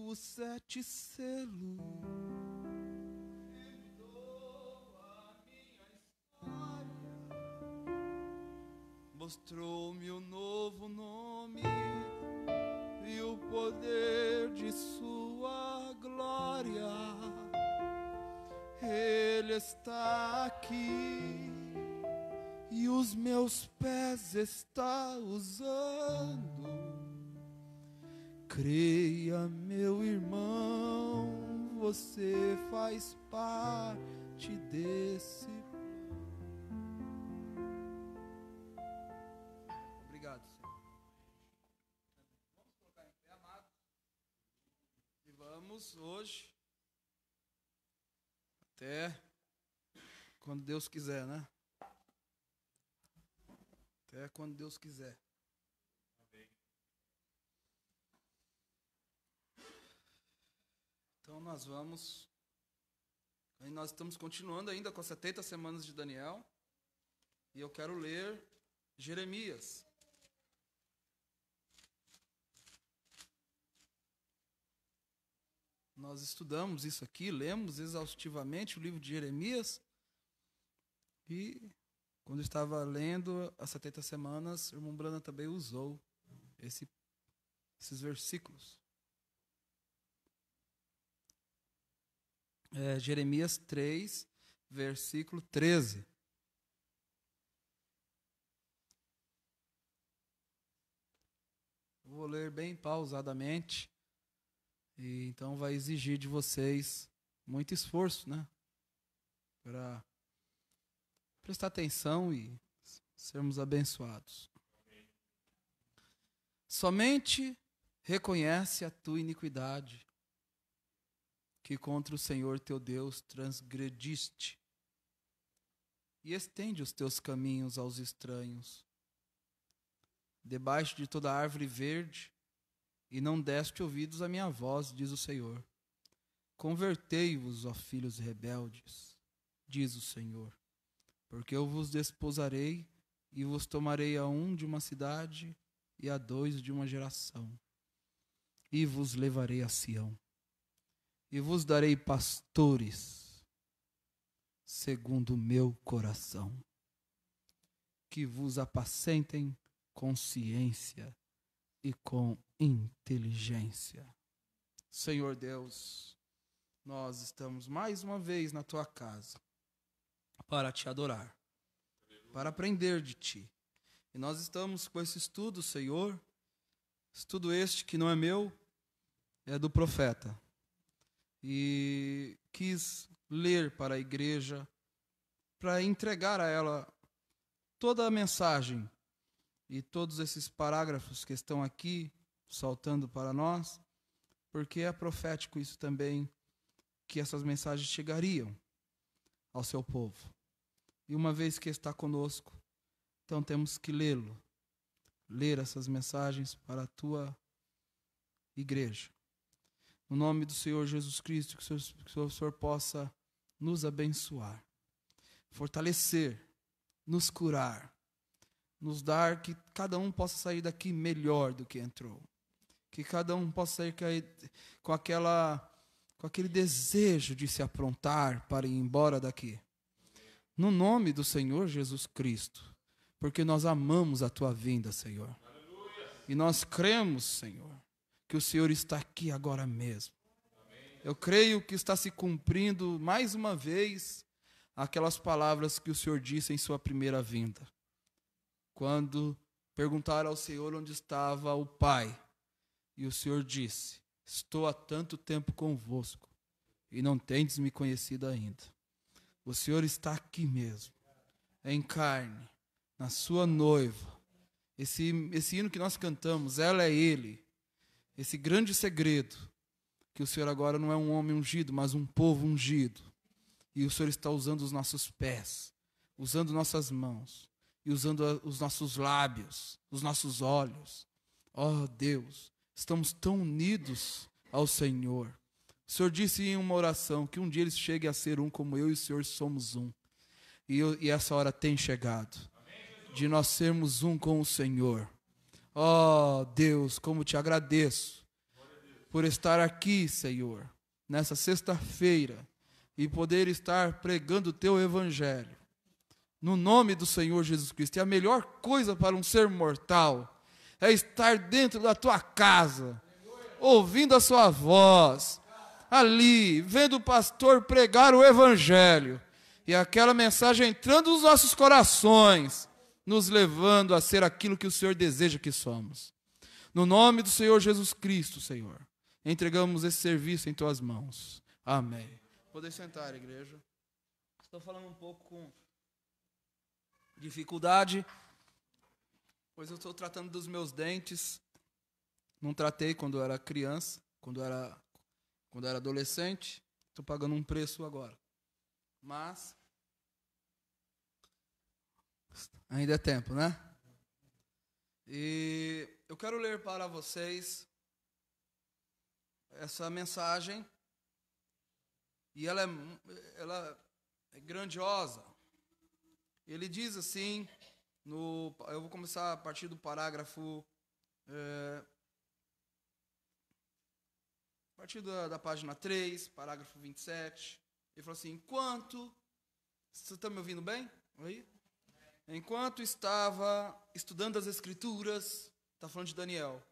os 7 selos. Mostrou-me o novo nome e o poder de sua glória. Ele está aqui e os meus pés está usando. Creia, meu irmão, você faz parte desse. Obrigado, Senhor. Vamos colocar em pé, amados. E vamos hoje, até quando Deus quiser, né? Até quando Deus quiser. Então nós estamos continuando ainda com as 70 semanas de Daniel. E eu quero ler Jeremias. Nós estudamos isso aqui, lemos exaustivamente o livro de Jeremias. E quando eu estava lendo as 70 semanas, o irmão Brana também usou esses versículos. Jeremias 3, versículo 13. Eu vou ler bem pausadamente, e então vai exigir de vocês muito esforço, né? Para prestar atenção e sermos abençoados. Somente reconhece a tua iniquidade, que contra o Senhor teu Deus transgrediste, e estende os teus caminhos aos estranhos, debaixo de toda árvore verde, e não deste ouvidos à minha voz, diz o Senhor. Convertei-vos, ó filhos rebeldes, diz o Senhor, porque eu vos desposarei e vos tomarei a um de uma cidade e a 2 de uma geração, e vos levarei a Sião. E vos darei pastores, segundo o meu coração, que vos apacentem com ciência e com inteligência. Senhor Deus, nós estamos mais uma vez na tua casa para te adorar, para aprender de ti. E nós estamos com esse estudo, Senhor, estudo este que não é meu, é do profeta. E quis ler para a igreja, para entregar a ela toda a mensagem e todos esses parágrafos que estão aqui, saltando para nós, porque é profético isso também, que essas mensagens chegariam ao seu povo. E uma vez que está conosco, então temos que lê-lo, ler essas mensagens para a tua igreja. No nome do Senhor Jesus Cristo, que o Senhor possa nos abençoar, fortalecer, nos curar, nos dar que cada um possa sair daqui melhor do que entrou. Que cada um possa sair com aquele desejo de se aprontar para ir embora daqui. No nome do Senhor Jesus Cristo, porque nós amamos a tua vinda, Senhor. E nós cremos, Senhor, que o Senhor está aqui agora mesmo. Eu creio que está se cumprindo mais uma vez aquelas palavras que o Senhor disse em sua primeira vinda. Quando perguntaram ao Senhor onde estava o Pai, e o Senhor disse: estou há tanto tempo convosco e não tendes me conhecido ainda. O Senhor está aqui mesmo, em carne, na sua noiva. Esse hino que nós cantamos, ela é Ele. Esse grande segredo, que o Senhor agora não é um homem ungido, mas um povo ungido. E o Senhor está usando os nossos pés, usando nossas mãos, e usando os nossos lábios, os nossos olhos. Oh Deus, estamos tão unidos ao Senhor. O Senhor disse em uma oração que um dia eles cheguem a ser um como eu e o Senhor somos um. E essa hora tem chegado, de nós sermos um com o Senhor. Oh Deus, como te agradeço por estar aqui, Senhor, nessa sexta-feira, e poder estar pregando o Teu Evangelho. No nome do Senhor Jesus Cristo. E a melhor coisa para um ser mortal é estar dentro da tua casa, ouvindo a sua voz, ali, vendo o pastor pregar o Evangelho, e aquela mensagem entrando nos nossos corações, nos levando a ser aquilo que o Senhor deseja que somos. No nome do Senhor Jesus Cristo, Senhor, entregamos esse serviço em tuas mãos. Amém. Podem sentar, igreja. Estou falando um pouco com dificuldade, pois eu estou tratando dos meus dentes. Não tratei quando eu era criança, quando eu era adolescente. Estou pagando um preço agora. Mas ainda é tempo, né? E eu quero ler para vocês essa mensagem. E ela é grandiosa. Ele diz assim, eu vou começar a partir do parágrafo, a partir da página 3, parágrafo 27. Ele falou assim: você está me ouvindo bem? Aí? Enquanto estava estudando as Escrituras, está falando de Daniel,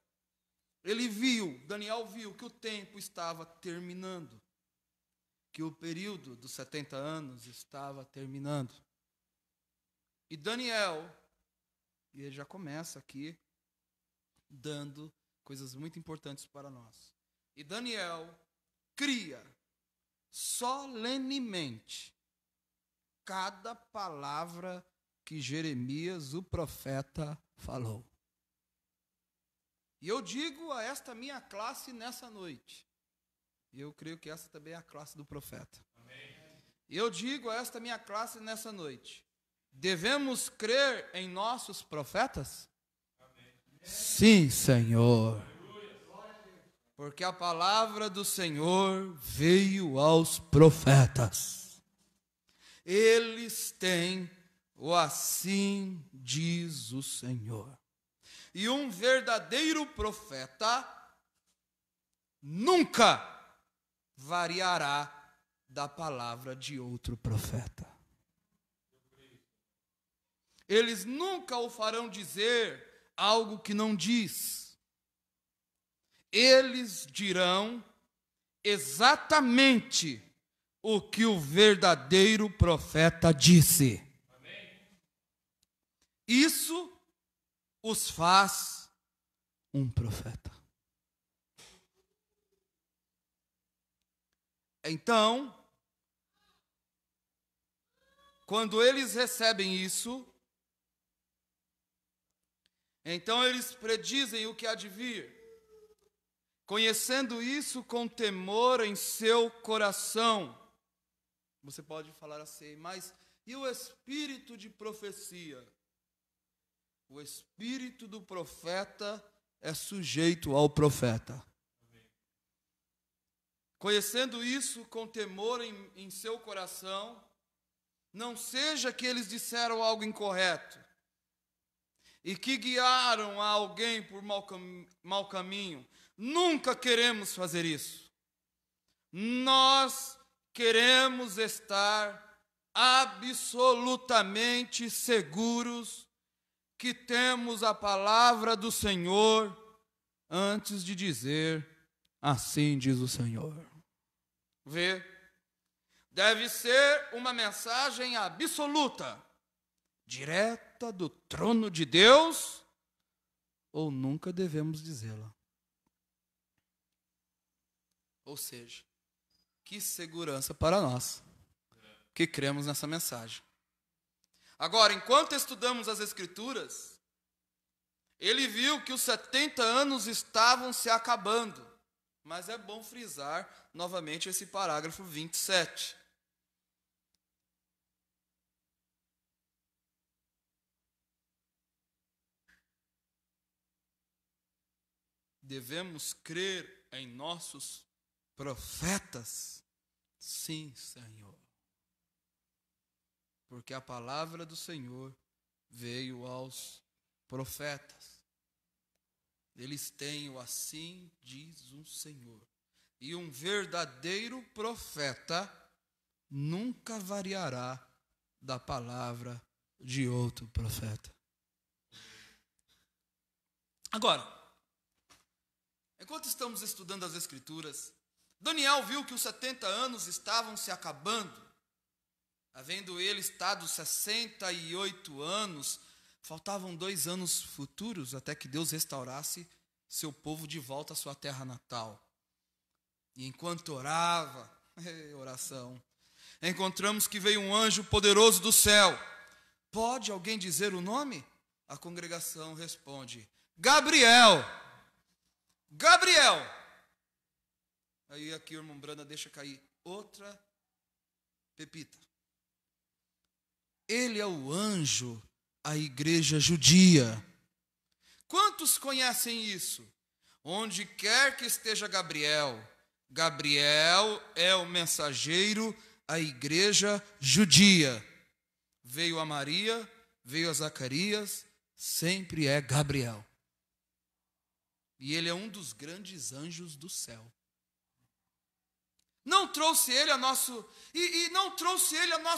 Daniel viu que o tempo estava terminando, que o período dos 70 anos estava terminando. E Daniel, e ele já começa aqui, dando coisas muito importantes para nós. E Daniel cria solenemente cada palavra que Jeremias, o profeta, falou. E eu digo a esta minha classe nessa noite, e eu creio que essa também é a classe do profeta. Amém. Eu digo a esta minha classe nessa noite: devemos crer em nossos profetas? Amém. Sim, Senhor. Porque a palavra do Senhor veio aos profetas. Eles têm o assim diz o Senhor. E um verdadeiro profeta nunca variará da palavra de outro profeta. Eles nunca o farão dizer algo que não diz. Eles dirão exatamente o que o verdadeiro profeta disse. Amém. Isso os faz um profeta. Então, quando eles recebem isso, então eles predizem o que há de vir, conhecendo isso com temor em seu coração. Você pode falar assim, mas e o espírito de profecia? O espírito do profeta é sujeito ao profeta. Conhecendo isso com temor em seu coração, não seja que eles disseram algo incorreto e que guiaram a alguém por mau caminho. Nunca queremos fazer isso. Nós queremos estar absolutamente seguros que temos a palavra do Senhor antes de dizer assim diz o Senhor. Vê? Deve ser uma mensagem absoluta, direta do trono de Deus, ou nunca devemos dizê-la. Ou seja, que segurança para nós que cremos nessa mensagem. Agora, enquanto estudamos as Escrituras, ele viu que os 70 anos estavam se acabando. Mas é bom frisar novamente esse parágrafo 27. Devemos crer em nossos profetas? Sim, Senhor. Porque a palavra do Senhor veio aos profetas. Eles têm, assim diz o Senhor. E um verdadeiro profeta nunca variará da palavra de outro profeta. Agora, enquanto estamos estudando as Escrituras, Daniel viu que os 70 anos estavam se acabando. Havendo ele estado 68 anos, faltavam 2 anos futuros até que Deus restaurasse seu povo de volta à sua terra natal. E enquanto orava, oração, encontramos que veio um anjo poderoso do céu. Pode alguém dizer o nome? A congregação responde: Gabriel. Gabriel. Aí aqui o irmão Brana deixa cair outra pepita. Ele é o anjo à igreja judia. Quantos conhecem isso? Onde quer que esteja Gabriel, Gabriel é o mensageiro à igreja judia. Veio a Maria, veio a Zacarias, sempre é Gabriel. E ele é um dos grandes anjos do céu. Não trouxe ele a nosso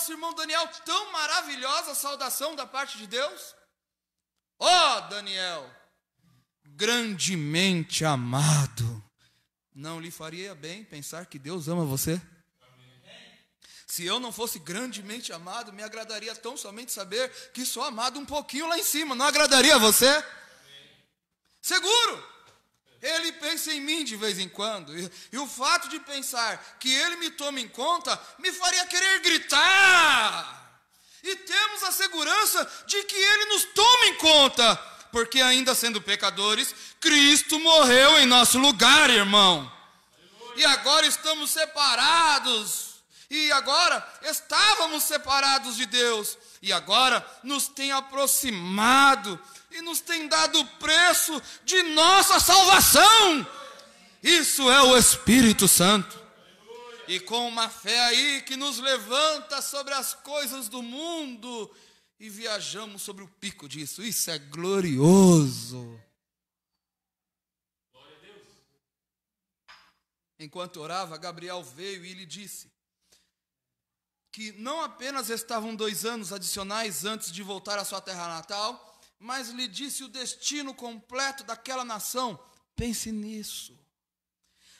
irmão Daniel tão maravilhosa saudação da parte de Deus? Ó Daniel, grandemente amado. Não lhe faria bem pensar que Deus ama você? Se eu não fosse grandemente amado, me agradaria tão somente saber que sou amado um pouquinho lá em cima. Não agradaria a você? Seguro! Ele pensa em mim de vez em quando. E o fato de pensar que ele me toma em conta me faria querer gritar. E temos a segurança de que ele nos toma em conta. Porque ainda sendo pecadores, Cristo morreu em nosso lugar, irmão. E agora estamos separados. E agora estávamos separados de Deus. E agora nos tem aproximado e nos tem dado o preço de nossa salvação. Isso é o Espírito Santo. E com uma fé aí que nos levanta sobre as coisas do mundo e viajamos sobre o pico disso. Isso é glorioso. Glória a Deus. Enquanto orava, Gabriel veio e lhe disse que não apenas estavam 2 anos adicionais antes de voltar à sua terra natal, mas lhe disse o destino completo daquela nação. Pense nisso.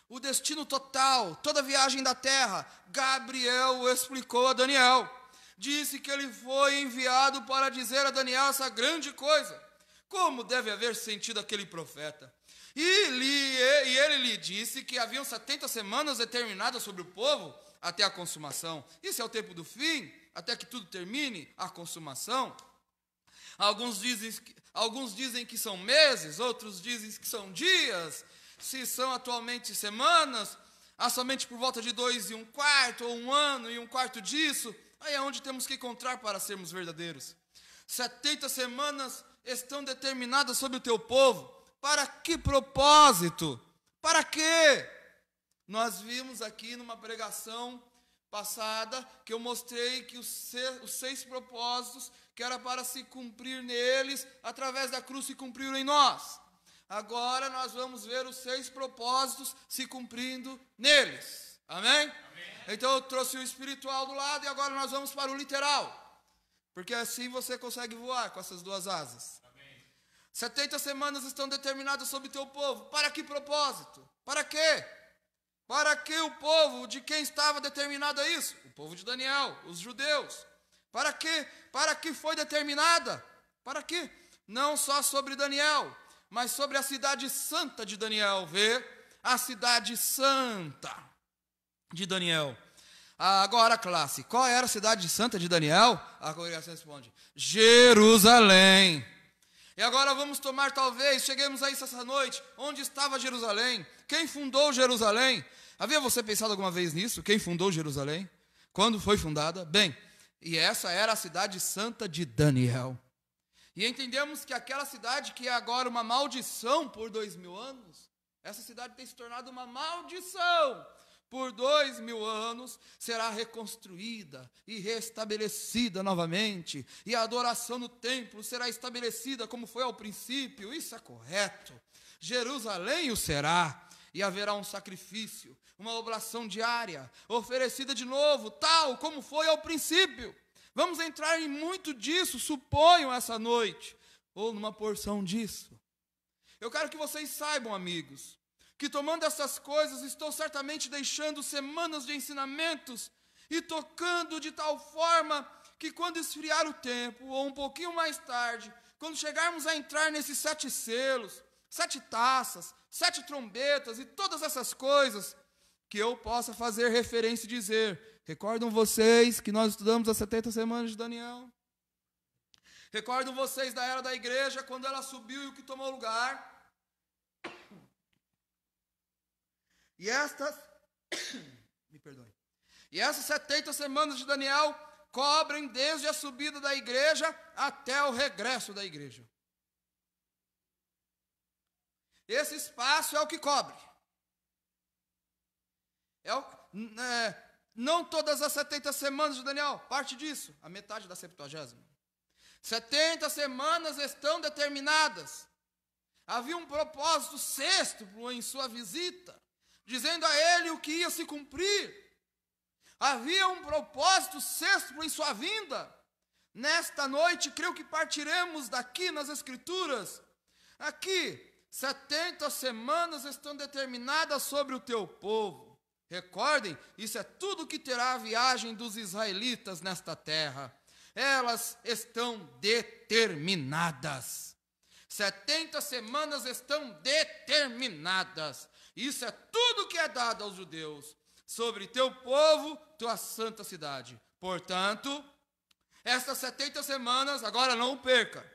O destino total, toda a viagem da terra, Gabriel explicou a Daniel. Disse que ele foi enviado para dizer a Daniel essa grande coisa. Como deve haver sentido aquele profeta? E ele lhe disse que haviam 70 semanas determinadas sobre o povo até a consumação. Isso é o tempo do fim, até que tudo termine, a consumação. Alguns dizem que são meses, outros dizem que são dias. Se são atualmente semanas, há somente por volta de 2 1/4, ou 1 ano e 1/4 disso. Aí é onde temos que encontrar para sermos verdadeiros. 70 semanas estão determinadas sobre o teu povo. Para que propósito? Para quê? Nós vimos aqui numa pregação passada que eu mostrei que os 6 propósitos que era para se cumprir neles, através da cruz se cumpriram em nós. Agora nós vamos ver os 6 propósitos se cumprindo neles. Amém? Então eu trouxe o espiritual do lado e agora nós vamos para o literal. Porque assim você consegue voar com essas 2 asas. 70 semanas estão determinadas sobre o teu povo. Para que propósito? Para quê? Para que o povo de quem estava determinado a isso? O povo de Daniel, os judeus. Para quê? Para que foi determinada? Para quê? Não só sobre Daniel, mas sobre a cidade santa de Daniel. Vê? A cidade santa de Daniel. Agora, classe, qual era a cidade santa de Daniel? A congregação responde: Jerusalém. E agora vamos tomar, talvez, cheguemos a isso essa noite. Onde estava Jerusalém? Quem fundou Jerusalém? Havia você pensado alguma vez nisso? Quem fundou Jerusalém? Quando foi fundada? Bem, e essa era a cidade santa de Daniel. E entendemos que aquela cidade que é agora uma maldição por 2000 anos, essa cidade tem se tornado uma maldição. Por 2000 anos será reconstruída e restabelecida novamente. E a adoração no templo será estabelecida como foi ao princípio. Isso é correto. Jerusalém o será, e haverá um sacrifício, uma oblação diária, oferecida de novo, tal como foi ao princípio. Vamos entrar em muito disso, suponho, essa noite, ou numa porção disso. Eu quero que vocês saibam, amigos, que tomando essas coisas, estou certamente deixando semanas de ensinamentos e tocando de tal forma que quando esfriar o tempo, ou um pouquinho mais tarde, quando chegarmos a entrar nesses 7 selos, 7 taças, 7 trombetas e todas essas coisas, que eu possa fazer referência e dizer: recordam vocês que nós estudamos as 70 semanas de Daniel? Recordam vocês da era da igreja, quando ela subiu e o que tomou lugar? E estas, me perdoem, e essas 70 semanas de Daniel cobrem desde a subida da igreja até o regresso da igreja. Esse espaço é o que cobre. Não todas as 70 semanas de Daniel, parte disso, a metade da 70ª. 70 semanas estão determinadas. Havia um propósito sextuplo em sua visita, dizendo a ele o que ia se cumprir. Havia um propósito sextuplo em sua vinda. Nesta noite, creio que partiremos daqui nas Escrituras. Aqui, 70 semanas estão determinadas sobre o teu povo. Recordem, isso é tudo que terá a viagem dos israelitas nesta terra. Elas estão determinadas. 70 semanas estão determinadas. Isso é tudo que é dado aos judeus sobre teu povo, tua santa cidade. Portanto, estas 70 semanas, agora não o perca,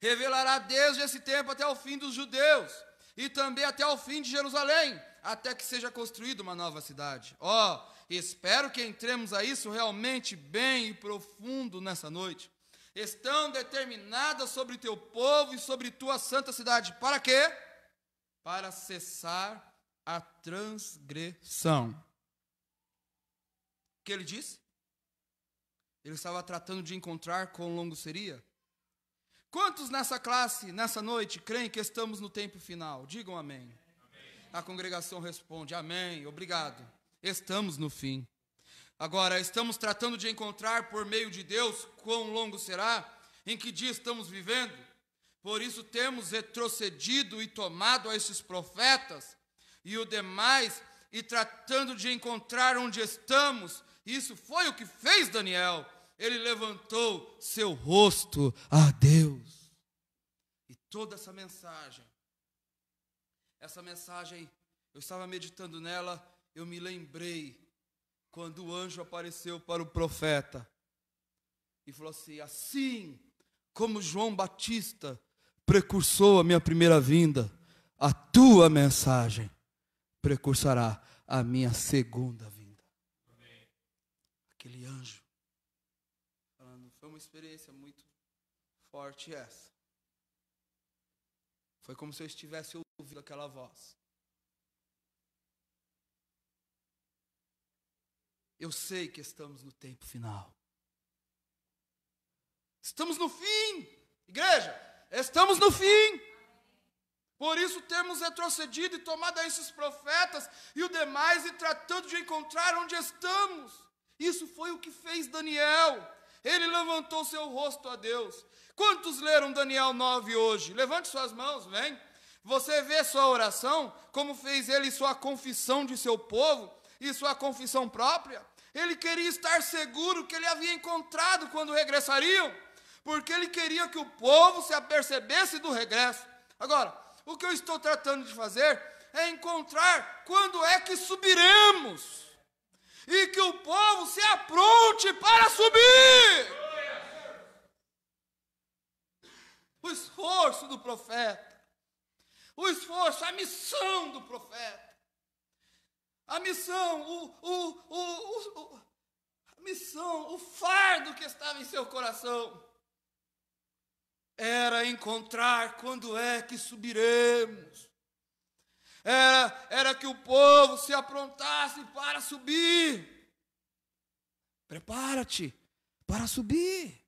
revelará desde esse tempo até o fim dos judeus, e também até o fim de Jerusalém, até que seja construída uma nova cidade. Espero que entremos a isso realmente bem e profundo nessa noite. Estão determinadas sobre teu povo e sobre tua santa cidade. Para quê? Para cessar a transgressão. O que ele disse? Ele estava tratando de encontrar quão longo seria. Quantos nessa classe, nessa noite, creem que estamos no tempo final? Digam amém. Amém. A congregação responde: amém, obrigado. Estamos no fim. Agora, estamos tratando de encontrar por meio de Deus quão longo será, em que dia estamos vivendo. Por isso temos retrocedido e tomado a esses profetas e o demais, e tratando de encontrar onde estamos. Isso foi o que fez Daniel. Ele levantou seu rosto a Deus. E toda essa mensagem, eu estava meditando nela, eu me lembrei quando o anjo apareceu para o profeta e falou assim: assim como João Batista precursou a minha primeira vinda, a tua mensagem precursará a minha segunda vinda. Amém. Aquele anjo falando, foi uma experiência muito forte essa. Foi como se eu estivesse ouvindo aquela voz. Eu sei que estamos no tempo final. Estamos no fim, igreja, estamos no fim. Por isso temos retrocedido e tomado a esses profetas e o demais, e tratando de encontrar onde estamos. Isso foi o que fez Daniel. Ele levantou seu rosto a Deus. Quantos leram Daniel 9 hoje? Levante suas mãos, vem. Você vê sua oração, como fez ele sua confissão de seu povo e sua confissão própria. Ele queria estar seguro que ele havia encontrado quando regressariam, porque ele queria que o povo se apercebesse do regresso. Agora, o que eu estou tratando de fazer é encontrar quando é que subiremos, e que o povo se apronte para subir. O esforço do profeta, o esforço, a missão do profeta, a missão, o fardo que estava em seu coração, era encontrar quando é que subiremos. Era que o povo se aprontasse para subir. Prepara-te para subir.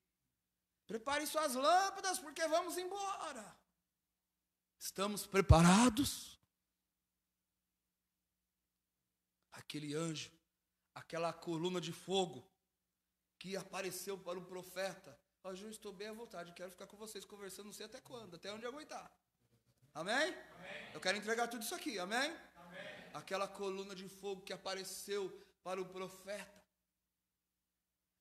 Prepare suas lâmpadas, porque vamos embora. Estamos preparados? Aquele anjo, aquela coluna de fogo que apareceu para o profeta. Eu estou bem à vontade, quero ficar com vocês conversando, não sei até quando, até onde aguentar. Amém? Amém. Eu quero entregar tudo isso aqui, amém? Amém? Aquela coluna de fogo que apareceu para o profeta.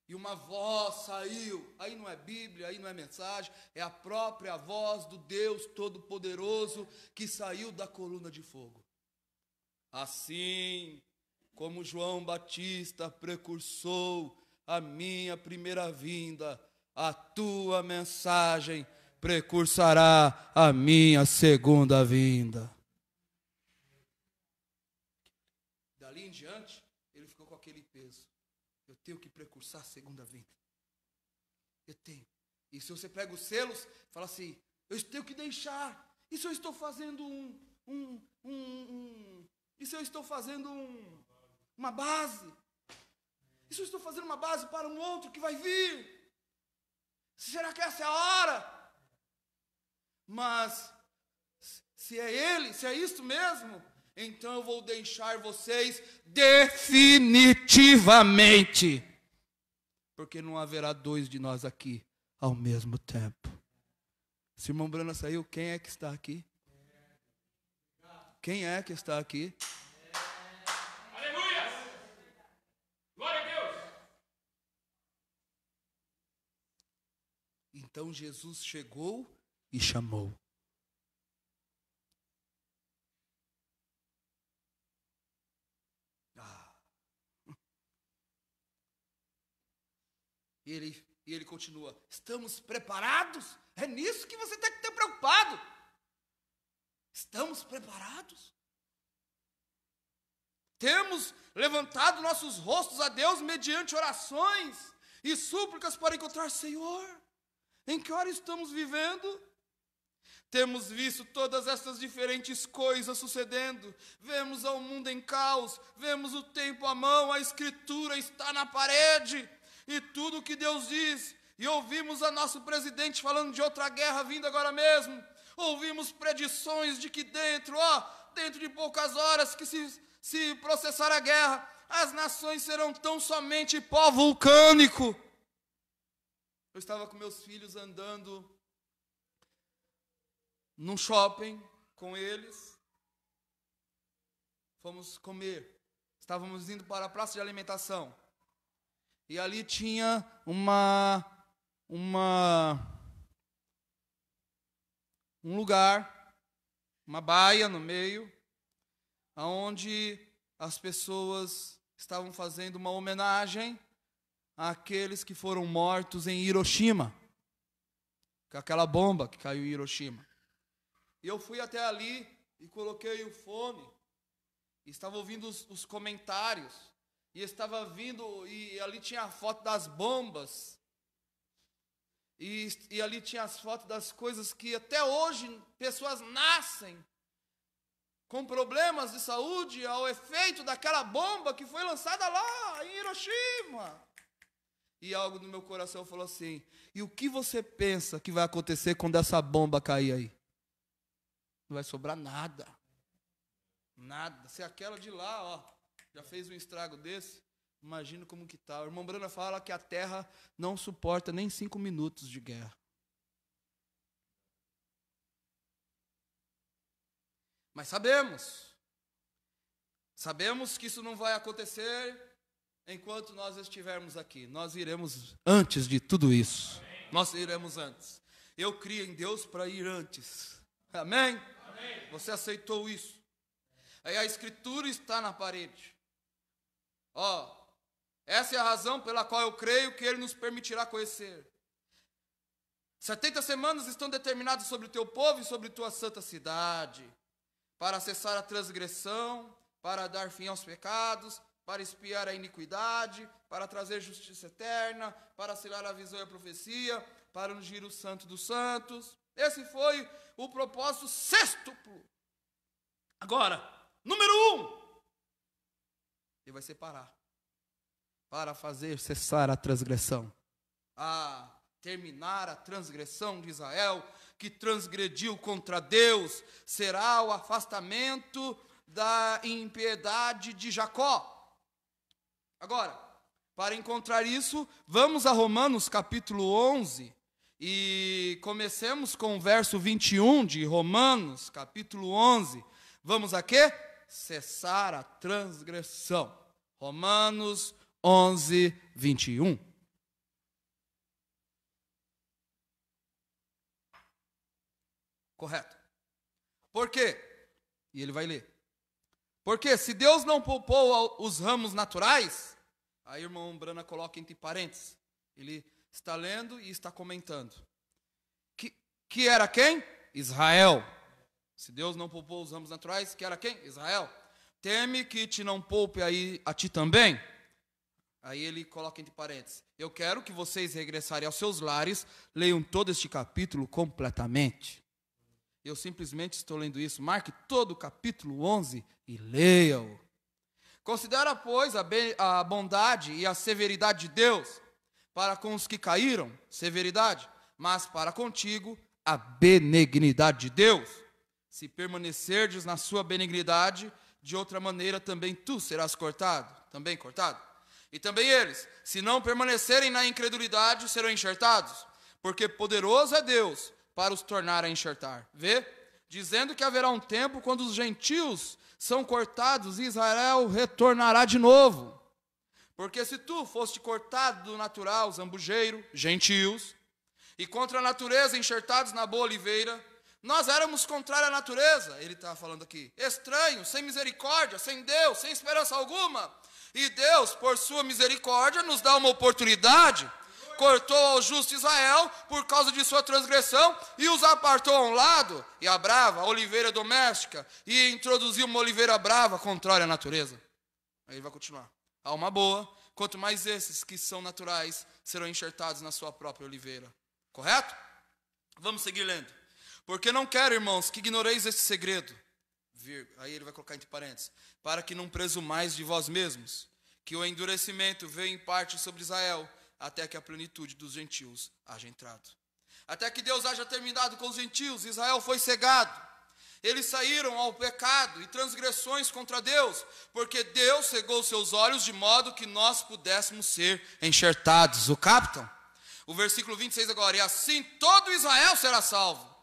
E uma voz saiu, aí não é Bíblia, aí não é mensagem, é a própria voz do Deus Todo-Poderoso que saiu da coluna de fogo. Assim como João Batista precursou a minha primeira vinda, a tua mensagem precursará a minha segunda vinda. Dali em diante, ele ficou com aquele peso. Eu tenho que precursar a segunda vinda. Eu tenho. E se você pega os selos, fala assim, eu tenho que deixar. E se eu estou fazendo e se eu estou fazendo uma base? E se eu estou fazendo uma base para um outro que vai vir? Será que essa é a hora? Mas, se é ele, se é isso mesmo, então eu vou deixar vocês definitivamente. Porque não haverá dois de nós aqui ao mesmo tempo. Se o irmão Brana saiu, quem é que está aqui? Quem é que está aqui? Aleluia! Glória a Deus! Então Jesus chegou e chamou. E ele continua, estamos preparados? É nisso que você tem que ter preocupado. Estamos preparados? Temos levantado nossos rostos a Deus mediante orações e súplicas para encontrar Senhor. Em que hora estamos vivendo? Temos visto todas essas diferentes coisas sucedendo. Vemos ao mundo em caos, vemos o tempo à mão, a escritura está na parede. E tudo o que Deus diz, e ouvimos a nosso presidente falando de outra guerra vindo agora mesmo, ouvimos predições de que dentro de poucas horas que se processar a guerra, as nações serão tão somente pó vulcânico. Eu estava com meus filhos andando num shopping com eles, fomos comer, estávamos indo para a praça de alimentação. E ali tinha um lugar, uma baia no meio, onde as pessoas estavam fazendo uma homenagem àqueles que foram mortos em Hiroshima, com aquela bomba que caiu em Hiroshima. E eu fui até ali e coloquei o fone, e estava ouvindo os comentários. E estava vindo, e ali tinha a foto das bombas. E ali tinha as fotos das coisas que até hoje pessoas nascem com problemas de saúde ao efeito daquela bomba que foi lançada lá em Hiroshima. E algo no meu coração falou assim, e o que você pensa que vai acontecer quando essa bomba cair aí? Não vai sobrar nada. Nada. Se aquela de lá, já fez um estrago desse, imagina como que está. O irmão Brana fala que a terra não suporta nem 5 minutos de guerra. Mas sabemos que isso não vai acontecer enquanto nós estivermos aqui. Nós iremos antes de tudo isso. Amém. Nós iremos antes. Eu creio em Deus para ir antes. Amém? Amém? Você aceitou isso? Aí a escritura está na parede. Essa é a razão pela qual eu creio que Ele nos permitirá conhecer. 70 semanas estão determinadas sobre o teu povo e sobre tua santa cidade, para cessar a transgressão, para dar fim aos pecados, para expiar a iniquidade, para trazer justiça eterna, para selar a visão e a profecia, para ungir o santo dos santos. Esse foi o propósito sextuplo. Agora, número 1. Ele vai separar para fazer cessar a transgressão. terminar a transgressão de Israel, que transgrediu contra Deus, será o afastamento da impiedade de Jacó. Agora, para encontrar isso, vamos a Romanos capítulo 11, e comecemos com o verso 21 de Romanos capítulo 11. Vamos a quê? Cessar a transgressão. Romanos 11, 21. Correto. Por quê? E ele vai ler. Porque se Deus não poupou os ramos naturais, aí o irmão Brana coloca entre parênteses, ele está lendo e está comentando. Que era quem? Israel. Se Deus não poupou os ramos naturais, que era quem? Israel. Teme que te não poupe aí a ti também? Aí ele coloca entre parênteses. Eu quero que vocês regressarem aos seus lares, leiam todo este capítulo completamente. Eu simplesmente estou lendo isso. Marque todo o capítulo 11 e leia-o. Considera, pois, a bondade e a severidade de Deus para com os que caíram, severidade, mas para contigo, a benignidade de Deus. Se permanecerdes na sua benignidade, de outra maneira também tu serás cortado. Também cortado. E também eles, se não permanecerem na incredulidade, serão enxertados. Porque poderoso é Deus para os tornar a enxertar. Vê? Dizendo que haverá um tempo quando os gentios são cortados e Israel retornará de novo. Porque se tu foste cortado do natural, zambujeiro, gentios, e contra a natureza enxertados na boa oliveira, nós éramos contrários à natureza, ele está falando aqui, estranhos, sem misericórdia, sem Deus, sem esperança alguma. E Deus, por sua misericórdia, nos dá uma oportunidade, cortou ao justo Israel por causa de sua transgressão e os apartou a um lado, e a brava, a oliveira doméstica, e introduziu uma oliveira brava contrária à natureza. Aí ele vai continuar. Há uma boa, quanto mais esses que são naturais serão enxertados na sua própria oliveira. Correto? Vamos seguir lendo. Porque não quero, irmãos, que ignoreis este segredo. Aí ele vai colocar entre parênteses. Para que não presumais de vós mesmos, que o endurecimento veio em parte sobre Israel, até que a plenitude dos gentios haja entrado. Até que Deus haja terminado com os gentios, Israel foi cegado. Eles saíram ao pecado e transgressões contra Deus, porque Deus cegou seus olhos de modo que nós pudéssemos ser enxertados. O captam? O versículo 26 agora. E assim todo Israel será salvo.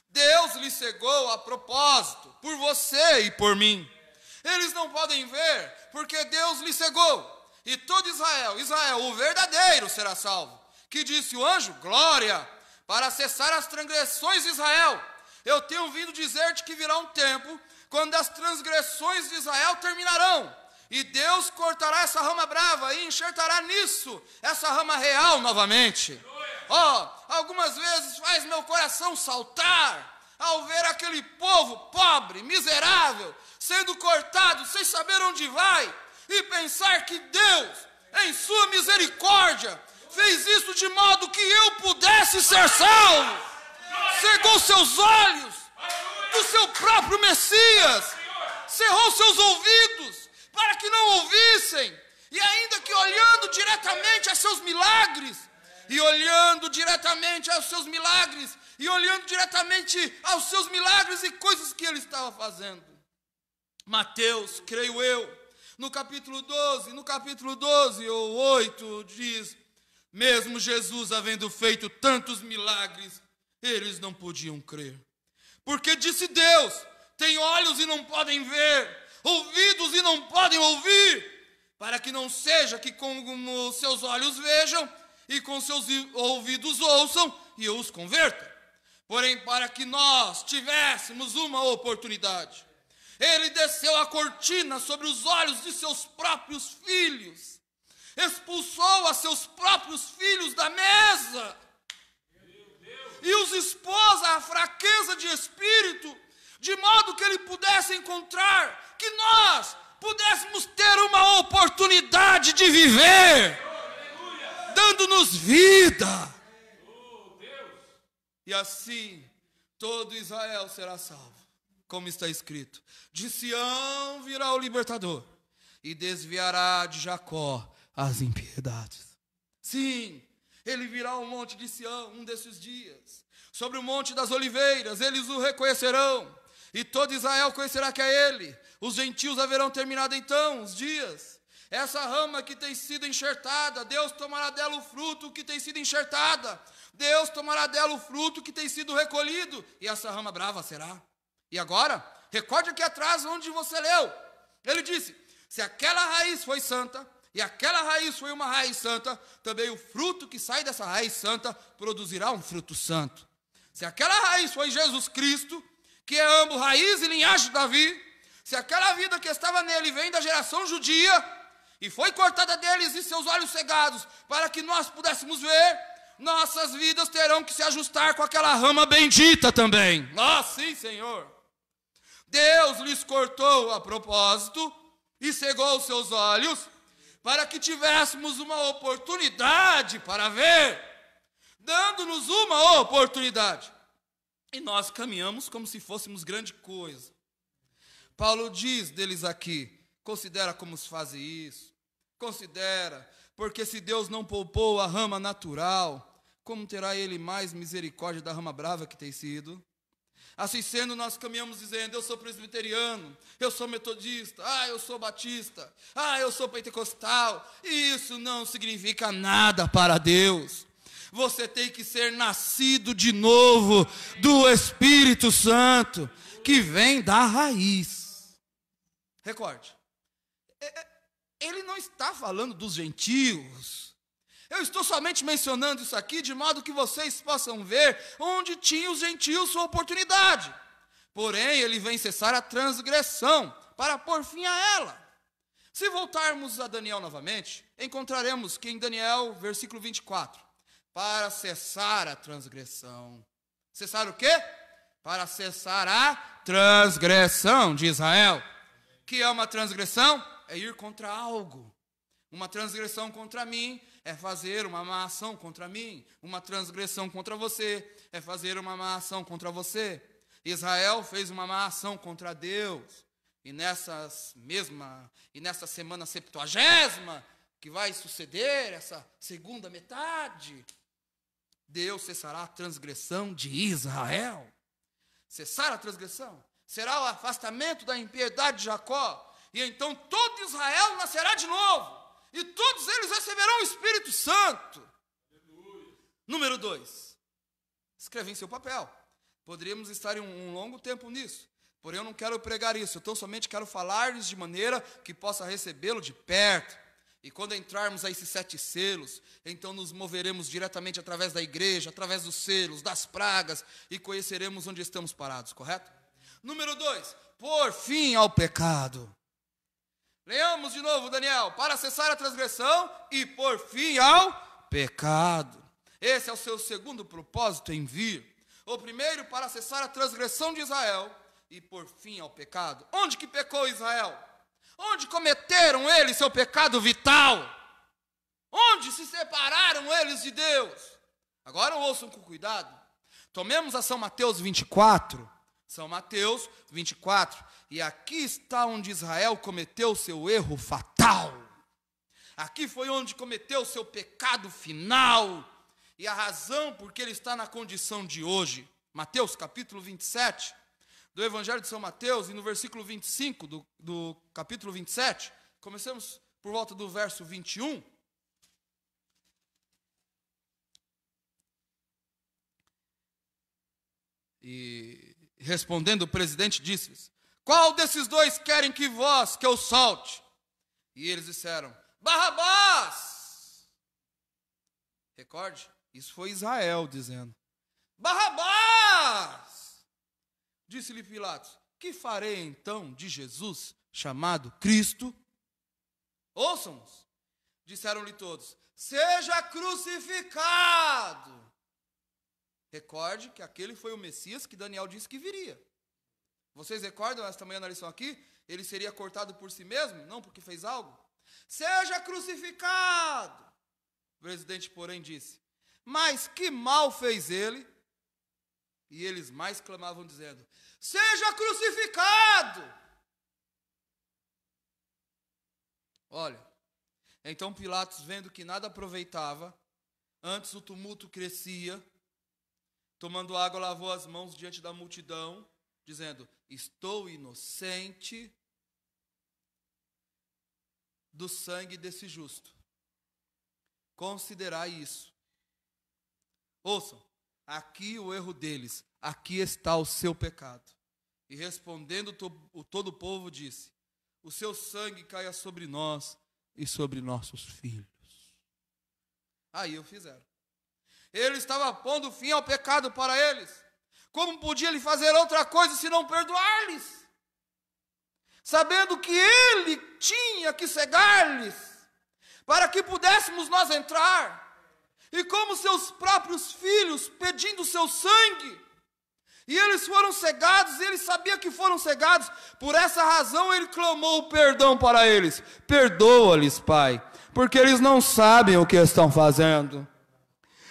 Deus lhe cegou a propósito, por você e por mim. Eles não podem ver, porque Deus lhe cegou. E todo Israel, o verdadeiro, será salvo. Que disse o anjo? Glória, para cessar as transgressões de Israel. Eu tenho vindo dizer-te que virá um tempo, quando as transgressões de Israel terminarão. E Deus cortará essa rama brava e enxertará nisso essa rama real novamente. Algumas vezes faz meu coração saltar ao ver aquele povo pobre, miserável, sendo cortado sem saber onde vai, e pensar que Deus, em sua misericórdia, fez isso de modo que eu pudesse ser salvo. Cegou seus olhos do seu próprio Messias, cerrou seus ouvidos para que não ouvissem, e ainda que olhando diretamente a seus milagres, e olhando diretamente aos seus milagres, e olhando diretamente aos seus milagres e coisas que ele estava fazendo. Mateus, creio eu, no capítulo 12 ou 8, diz, mesmo Jesus havendo feito tantos milagres, eles não podiam crer. Porque disse Deus, tem olhos e não podem ver, ouvidos e não podem ouvir, para que não seja que com os seus olhos vejam, e com seus ouvidos ouçam, e eu os converta. Porém, para que nós tivéssemos uma oportunidade, ele desceu a cortina sobre os olhos de seus próprios filhos, expulsou a seus próprios filhos da mesa, e os expôs à fraqueza de espírito, de modo que ele pudesse encontrar, que nós pudéssemos ter uma oportunidade de viver, dando-nos vida. E assim, todo Israel será salvo, como está escrito. De Sião virá o libertador, e desviará de Jacó as impiedades. Sim, Ele virá ao monte de Sião um desses dias. Sobre o monte das oliveiras, eles o reconhecerão. E todo Israel conhecerá que é ele. Os gentios haverão terminado então os dias. Essa rama que tem sido enxertada, Deus tomará dela o fruto que tem sido enxertada. Deus tomará dela o fruto que tem sido recolhido. E essa rama brava será. E agora, recorde aqui atrás onde você leu. Ele disse, se aquela raiz foi santa, e aquela raiz foi uma raiz santa, também o fruto que sai dessa raiz santa produzirá um fruto santo. Se aquela raiz foi Jesus Cristo, que é ambos raiz e linhagem de Davi, se aquela vida que estava nele vem da geração judia, e foi cortada deles e seus olhos cegados, para que nós pudéssemos ver, nossas vidas terão que se ajustar com aquela rama bendita também. Ah, sim, Senhor. Deus lhes cortou a propósito e cegou os seus olhos, para que tivéssemos uma oportunidade para ver, dando-nos uma oportunidade. E nós caminhamos como se fôssemos grande coisa. Paulo diz deles aqui, considera como se faz isso, considera, porque se Deus não poupou a rama natural, como terá ele mais misericórdia da rama brava que tem sido? Assim sendo, nós caminhamos dizendo, eu sou presbiteriano, eu sou metodista, eu sou batista, eu sou pentecostal. Isso não significa nada para Deus. Você tem que ser nascido de novo do Espírito Santo, que vem da raiz. Recorde, ele não está falando dos gentios. Eu estou somente mencionando isso aqui de modo que vocês possam ver onde tinha os gentios sua oportunidade. Porém, ele vem cessar a transgressão para pôr fim a ela. Se voltarmos a Daniel novamente, encontraremos que em Daniel, versículo 24, para cessar a transgressão. Cessar o quê? Para cessar a transgressão de Israel. Que é uma transgressão? É ir contra algo. Uma transgressão contra mim é fazer uma má ação contra mim. Uma transgressão contra você é fazer uma má ação contra você. Israel fez uma má ação contra Deus. E nessa semana 70ª, que vai suceder, essa segunda metade, Deus cessará a transgressão de Israel. Cessar a transgressão será o afastamento da impiedade de Jacó. E então todo Israel nascerá de novo. E todos eles receberão o Espírito Santo. Aleluia. Número 2. Escreva em seu papel. Poderíamos estar em um longo tempo nisso. Porém, eu não quero pregar isso. Eu tão somente quero falar-lhes de maneira que possa recebê-lo de perto. E quando entrarmos a esses 7 selos, então nos moveremos diretamente através da igreja, através dos selos, das pragas, e conheceremos onde estamos parados, correto? Número 2. Por fim ao pecado. Leamos de novo, Daniel, para cessar a transgressão e por fim ao pecado. Esse é o seu segundo propósito em vir. O primeiro, para cessar a transgressão de Israel e por fim ao pecado. Onde que pecou Israel? Onde cometeram eles seu pecado vital? Onde se separaram eles de Deus? Agora ouçam com cuidado. Tomemos a São Mateus 24. São Mateus 24. E aqui está onde Israel cometeu o seu erro fatal. Aqui foi onde cometeu o seu pecado final. E a razão por que ele está na condição de hoje. Mateus capítulo 27, do Evangelho de São Mateus, e no versículo 25 do capítulo 27, comecemos por volta do verso 21. E respondendo o presidente disse-lhes, qual desses dois querem que eu solte? E eles disseram, Barrabás. Recorde, isso foi Israel dizendo, Barrabás. Disse-lhe Pilatos, que farei então de Jesus chamado Cristo? Ouçam-nos. Disseram-lhe todos, seja crucificado. Recorde que aquele foi o Messias que Daniel disse que viria. Vocês recordam esta manhã na lição aqui? Ele seria cortado por si mesmo, não porque fez algo? Seja crucificado. O presidente, porém, disse, mas que mal fez ele? E eles mais clamavam dizendo, seja crucificado. Olha, então Pilatos, vendo que nada aproveitava, Antes o tumulto crescia. Tomando água, lavou as mãos diante da multidão, dizendo: estou inocente do sangue desse justo. Considerai isso. Ouçam, aqui o erro deles, aqui está o seu pecado. E respondendo todo o povo disse: o seu sangue caia sobre nós e sobre nossos filhos. Aí o fizeram. Ele estava pondo fim ao pecado para eles. Como podia ele fazer outra coisa senão perdoar-lhes? Sabendo que ele tinha que cegar-lhes, para que pudéssemos nós entrar. E como seus próprios filhos, pedindo seu sangue, e eles foram cegados, e ele sabia que foram cegados. Por essa razão ele clamou perdão para eles. Perdoa-lhes, Pai, porque eles não sabem o que estão fazendo.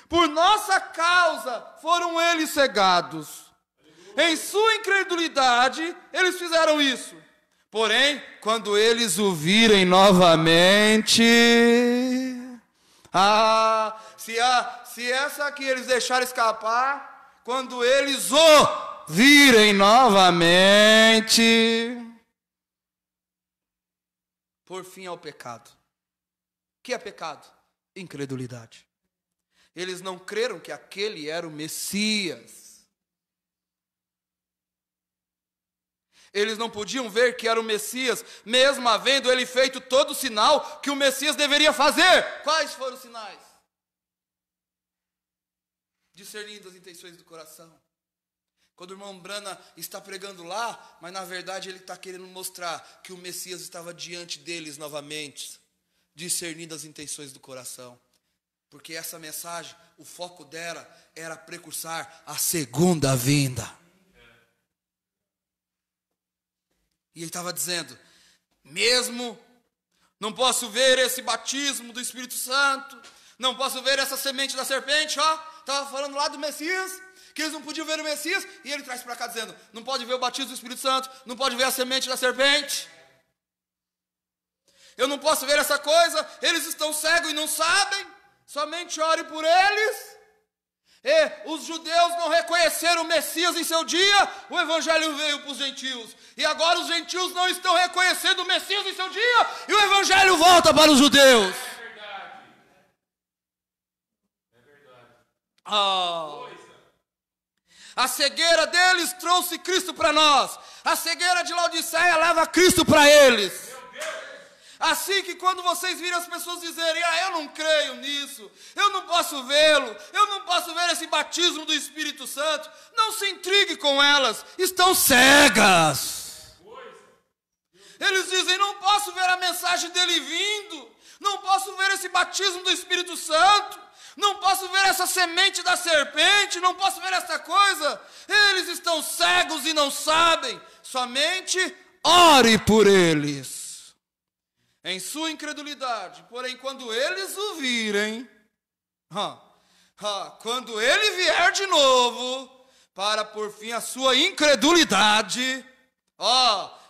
Por nossa causa foram eles cegados. Em sua incredulidade, eles fizeram isso. Porém, quando eles o virem novamente... se essa aqui eles deixarem escapar, quando eles o virem novamente... Por fim ao pecado. O que é pecado? Incredulidade. Eles não creram que aquele era o Messias. Eles não podiam ver que era o Messias, mesmo havendo ele feito todo o sinal que o Messias deveria fazer. Quais foram os sinais? Discernindo as intenções do coração. Quando o irmão Brana está pregando lá, mas na verdade ele está querendo mostrar que o Messias estava diante deles novamente, discernindo as intenções do coração. Porque essa mensagem, o foco dela era precursar a segunda vinda. E ele estava dizendo, mesmo não posso ver esse batismo do Espírito Santo, não posso ver essa semente da serpente, estava falando lá do Messias, que eles não podiam ver o Messias, e ele traz para cá dizendo, não pode ver o batismo do Espírito Santo, não pode ver a semente da serpente. Eu não posso ver essa coisa, eles estão cegos e não sabem. Somente ore por eles. E os judeus não reconheceram o Messias em seu dia, o Evangelho veio para os gentios. E agora os gentios não estão reconhecendo o Messias em seu dia, e o Evangelho volta para os judeus. É verdade. A cegueira deles trouxe Cristo para nós. A cegueira de Laodiceia leva Cristo para eles. Assim que quando vocês virem as pessoas dizerem, eu não creio nisso, eu não posso vê-lo, eu não posso ver esse batismo do Espírito Santo, não se intrigue com elas, estão cegas. Eles dizem, não posso ver a mensagem dele vindo, não posso ver esse batismo do Espírito Santo, não posso ver essa semente da serpente, não posso ver essa coisa. Eles estão cegos e não sabem, somente ore por eles. Em sua incredulidade, porém, quando eles o virem, quando ele vier de novo, para por fim a sua incredulidade,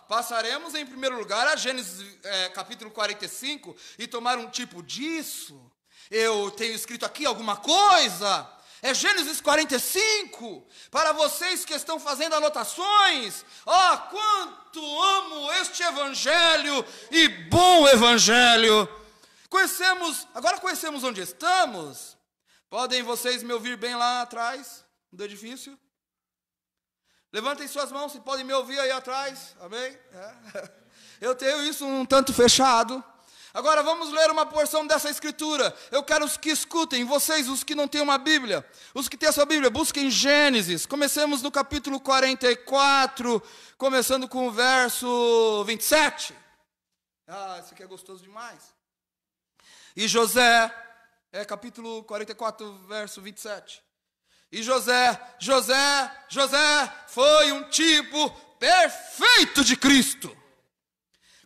passaremos em primeiro lugar a Gênesis capítulo 45 e tomar um tipo disso. Eu tenho escrito aqui alguma coisa. É Gênesis 45, para vocês que estão fazendo anotações. Quanto amo este Evangelho e bom Evangelho. Agora conhecemos onde estamos. Podem vocês me ouvir bem lá atrás do edifício? Levantem suas mãos se podem me ouvir aí atrás, amém? Eu tenho isso um tanto fechado. Agora vamos ler uma porção dessa escritura. Eu quero os que escutem, vocês, os que não têm uma Bíblia, os que têm a sua Bíblia, busquem Gênesis. Comecemos no capítulo 44, começando com o verso 27. Isso aqui é gostoso demais. E José, capítulo 44, verso 27. E José foi um tipo perfeito de Cristo.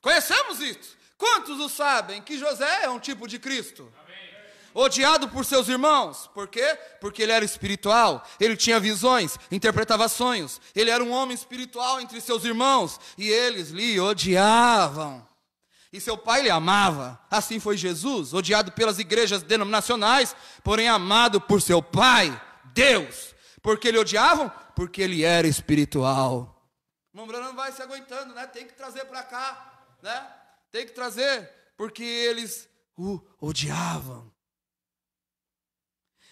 Conhecemos isso? Quantos o sabem que José é um tipo de Cristo? Amém. Odiado por seus irmãos. Por quê? Porque ele era espiritual, ele tinha visões, interpretava sonhos. Ele era um homem espiritual entre seus irmãos e eles lhe odiavam. E seu pai lhe amava. Assim foi Jesus, odiado pelas igrejas denominacionais, porém amado por seu pai, Deus. Por que ele odiavam? Porque ele era espiritual. O irmão Branham não vai se aguentando, né? Tem que trazer para cá, né? Tem que trazer, porque eles o odiavam.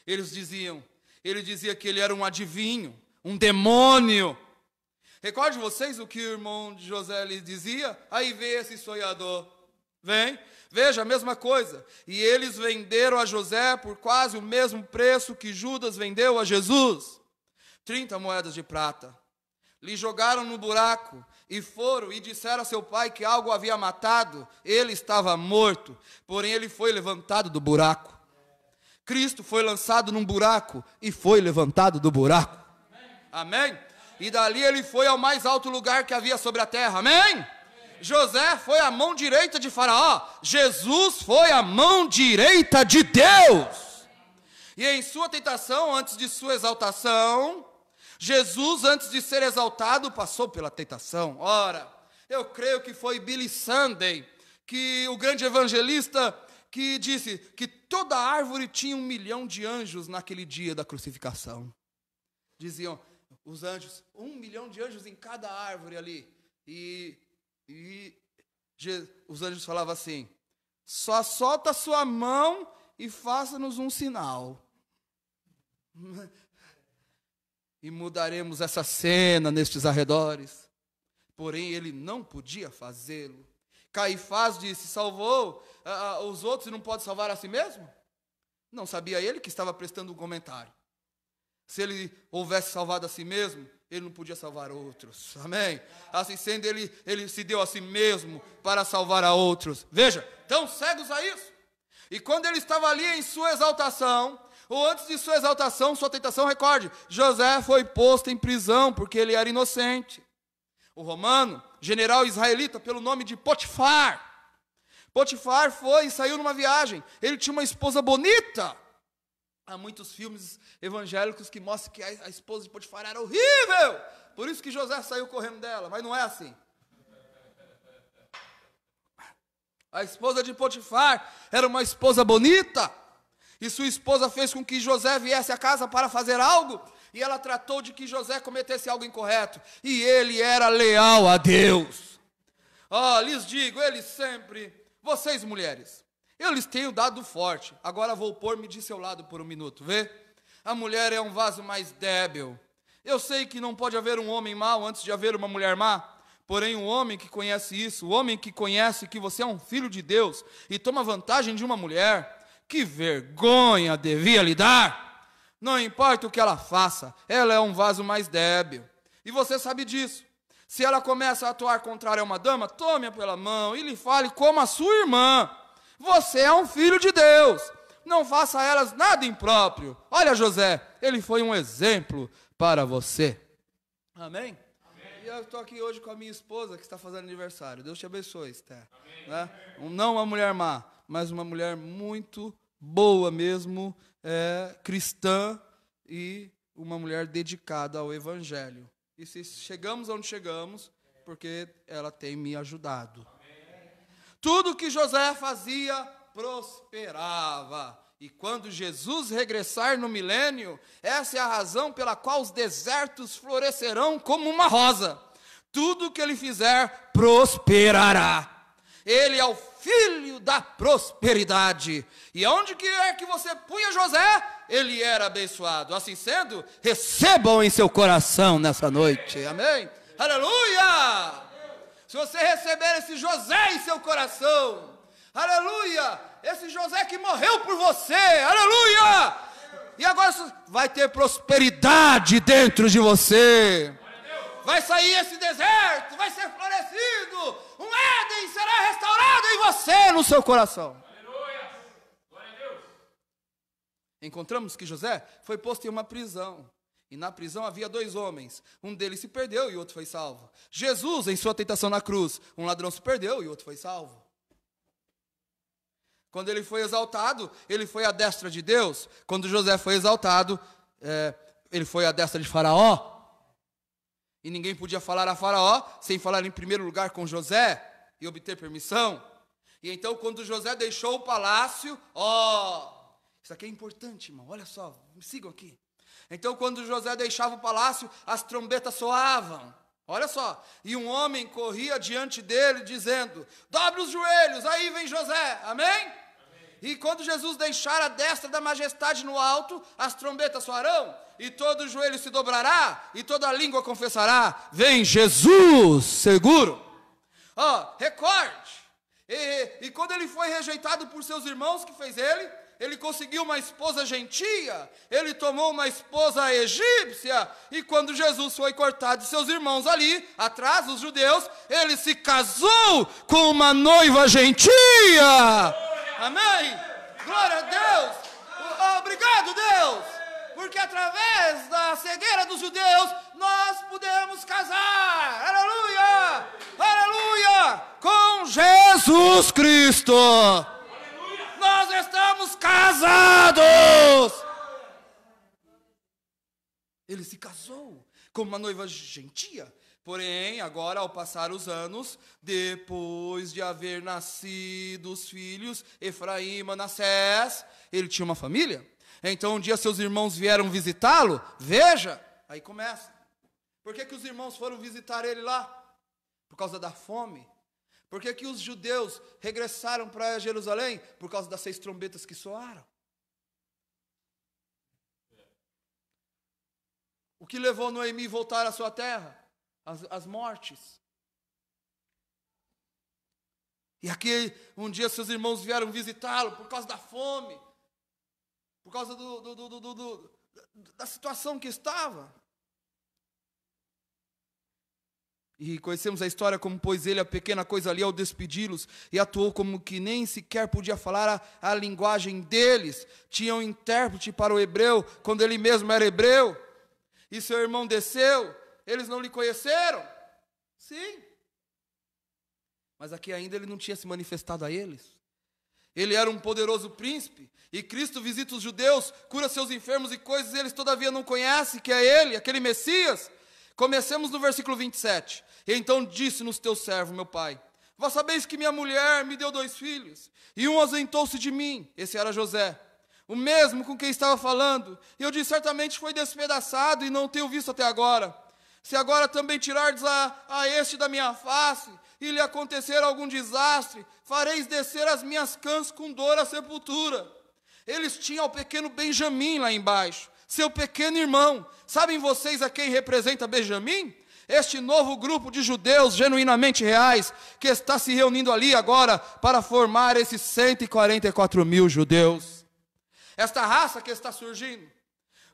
Ele dizia que ele era um adivinho, um demônio. Recorde vocês o que o irmão de José lhe dizia? Aí vê esse sonhador. Vem, veja a mesma coisa. E eles venderam a José por quase o mesmo preço que Judas vendeu a Jesus. 30 moedas de prata. Lhe jogaram no buraco e foram e disseram a seu pai que algo o havia matado. Ele estava morto, porém ele foi levantado do buraco. Cristo foi lançado num buraco e foi levantado do buraco. Amém? E dali ele foi ao mais alto lugar que havia sobre a terra. Amém? José foi a mão direita de Faraó. Jesus foi a mão direita de Deus. E em sua tentação, antes de sua exaltação, Jesus, antes de ser exaltado, passou pela tentação. Ora, eu creio que foi Billy Sunday, que o grande evangelista, que disse que toda árvore tinha 1 milhão de anjos naquele dia da crucificação. Diziam os anjos, 1 milhão de anjos em cada árvore ali. E os anjos falavam assim: só solta a sua mão e faça-nos um sinal. E mudaremos essa cena nestes arredores. Porém, ele não podia fazê-lo. Caifás disse: salvou os outros e não pode salvar a si mesmo? Não sabia ele que estava prestando um comentário. Se ele houvesse salvado a si mesmo, ele não podia salvar outros. Amém? Assim sendo, ele se deu a si mesmo para salvar a outros. Veja, tão cegos a isso. E quando ele estava ali em sua exaltação, ou antes de sua exaltação, sua tentação, recorde, José foi posto em prisão porque ele era inocente. O romano, general israelita, pelo nome de Potifar. Potifar foi e saiu numa viagem. Ele tinha uma esposa bonita. Há muitos filmes evangélicos que mostram que a esposa de Potifar era horrível. Por isso que José saiu correndo dela, mas não é assim. A esposa de Potifar era uma esposa bonita. E sua esposa fez com que José viesse à casa para fazer algo. E ela tratou de que José cometesse algo incorreto. E ele era leal a Deus. Lhes digo, ele sempre... Vocês, mulheres, eu lhes tenho dado forte. Agora vou pôr-me de seu lado por um minuto, vê? A mulher é um vaso mais débil. Eu sei que não pode haver um homem mau antes de haver uma mulher má. Porém, um homem que conhece isso, o homem que conhece que você é um filho de Deus e toma vantagem de uma mulher, que vergonha devia lhe dar. Não importa o que ela faça, ela é um vaso mais débil. E você sabe disso. Se ela começa a atuar contrário a uma dama, tome-a pela mão e lhe fale como a sua irmã. Você é um filho de Deus. Não faça a elas nada impróprio. Olha José, ele foi um exemplo para você. Amém? E eu estou aqui hoje com a minha esposa que está fazendo aniversário. Deus te abençoe, Esther. Né? Não uma mulher má, mas uma mulher muito boa mesmo, cristã e uma mulher dedicada ao Evangelho. E se chegamos onde chegamos, porque ela tem me ajudado. Tudo que José fazia prosperava. E quando Jesus regressar no milênio, essa é a razão pela qual os desertos florescerão como uma rosa. Tudo que ele fizer prosperará. Ele é o filho da prosperidade. E aonde quer que você punha José, ele era abençoado. Assim sendo, recebam em seu coração nessa noite. Amém? Aleluia! Se você receber esse José em seu coração, aleluia! Esse José que morreu por você, aleluia! E agora vai ter prosperidade dentro de você. Vai sair esse deserto, vai ser florescido. Um Éden será restaurado em você, no seu coração. Aleluia! Glória a Deus! Encontramos que José foi posto em uma prisão. E na prisão havia 2 homens. Um deles se perdeu e o outro foi salvo. Jesus, em sua tentação na cruz, um ladrão se perdeu e o outro foi salvo. Quando ele foi exaltado, ele foi à destra de Deus. Quando José foi exaltado, ele foi à destra de Faraó. E ninguém podia falar a Faraó sem falar em primeiro lugar com José e obter permissão. E então, quando José deixou o palácio, isso aqui é importante, irmão, olha só, me sigam aqui. Então, quando José deixava o palácio, as trombetas soavam, olha só, e um homem corria diante dele, dizendo: dobre os joelhos, aí vem José, amém? E quando Jesus deixar a destra da majestade no alto, as trombetas soarão, e todo joelho se dobrará, e toda língua confessará: vem Jesus, seguro. Recorde. E quando ele foi rejeitado por seus irmãos, que fez ele? Ele conseguiu uma esposa gentia, ele tomou uma esposa egípcia, e quando Jesus foi cortado de seus irmãos ali, atrás, os judeus, ele se casou com uma noiva gentia. Amém? Glória a Deus! Obrigado, Deus! Porque através da cegueira dos judeus, nós podemos casar, aleluia! Aleluia! Com Jesus Cristo! Aleluia! Nós estamos casados! Ele se casou com uma noiva gentia. Porém, agora, ao passar os anos, depois de haver nascido os filhos, Efraim e Manassés, ele tinha uma família. Então, um dia seus irmãos vieram visitá-lo, veja, aí começa. Por que os irmãos foram visitar ele lá? Por causa da fome. Por que os judeus regressaram para Jerusalém? Por causa das 6 trombetas que soaram. O que levou Noemi a voltar à sua terra? As mortes. E aqui, um dia seus irmãos vieram visitá-lo por causa da fome, por causa da situação que estava. E conhecemos a história como pôs ele a pequena coisa ali ao despedi-los, e atuou como que nem sequer podia falar a linguagem deles. Tinha um intérprete para o hebreu, quando ele mesmo era hebreu. E seu irmão desceu. Eles não lhe conheceram? Sim. Mas aqui ainda ele não tinha se manifestado a eles. Ele era um poderoso príncipe, e Cristo visita os judeus, cura seus enfermos e coisas, eles todavia não conhecem que é ele, aquele Messias. Comecemos no versículo 27. E então disse-nos teu servo, meu pai: vós sabeis que minha mulher me deu 2 filhos, e um ausentou-se de mim, esse era José, o mesmo com quem estava falando. E eu disse: certamente foi despedaçado, e não tenho visto até agora. Se agora também tirardes a este da minha face, e lhe acontecer algum desastre, fareis descer as minhas cãs com dor à sepultura. Eles tinham o pequeno Benjamim lá embaixo, seu pequeno irmão. Sabem vocês a quem representa Benjamim? Este novo grupo de judeus genuinamente reais, que está se reunindo ali agora para formar esses 144 mil judeus. Esta raça que está surgindo.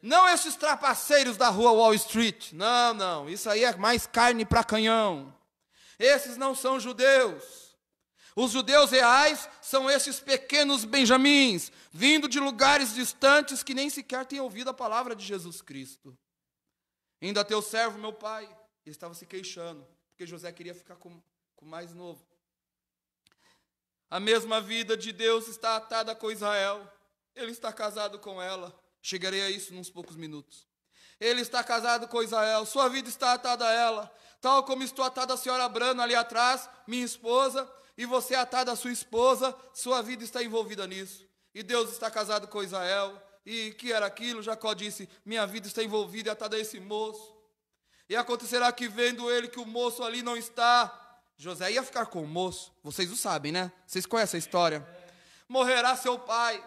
Não esses trapaceiros da rua Wall Street. Não. Isso aí é mais carne para canhão. Esses não são judeus. Os judeus reais são esses pequenos benjamins, vindo de lugares distantes que nem sequer têm ouvido a palavra de Jesus Cristo. Ainda teu servo, meu pai, ele estava se queixando, porque José queria ficar com o mais novo. A mesma vida de Deus está atada com Israel. Ele está casado com ela. Chegarei a isso nos poucos minutos. Ele está casado com Israel, sua vida está atada a ela, tal como estou atada à senhora Brana ali atrás, minha esposa, e você atada à sua esposa, sua vida está envolvida nisso. E Deus está casado com Israel, e que era aquilo? Jacó disse: minha vida está envolvida e atada a esse moço. E acontecerá que, vendo ele que o moço ali não está, José ia ficar com o moço, vocês o sabem, né? Vocês conhecem a história. Morrerá seu pai,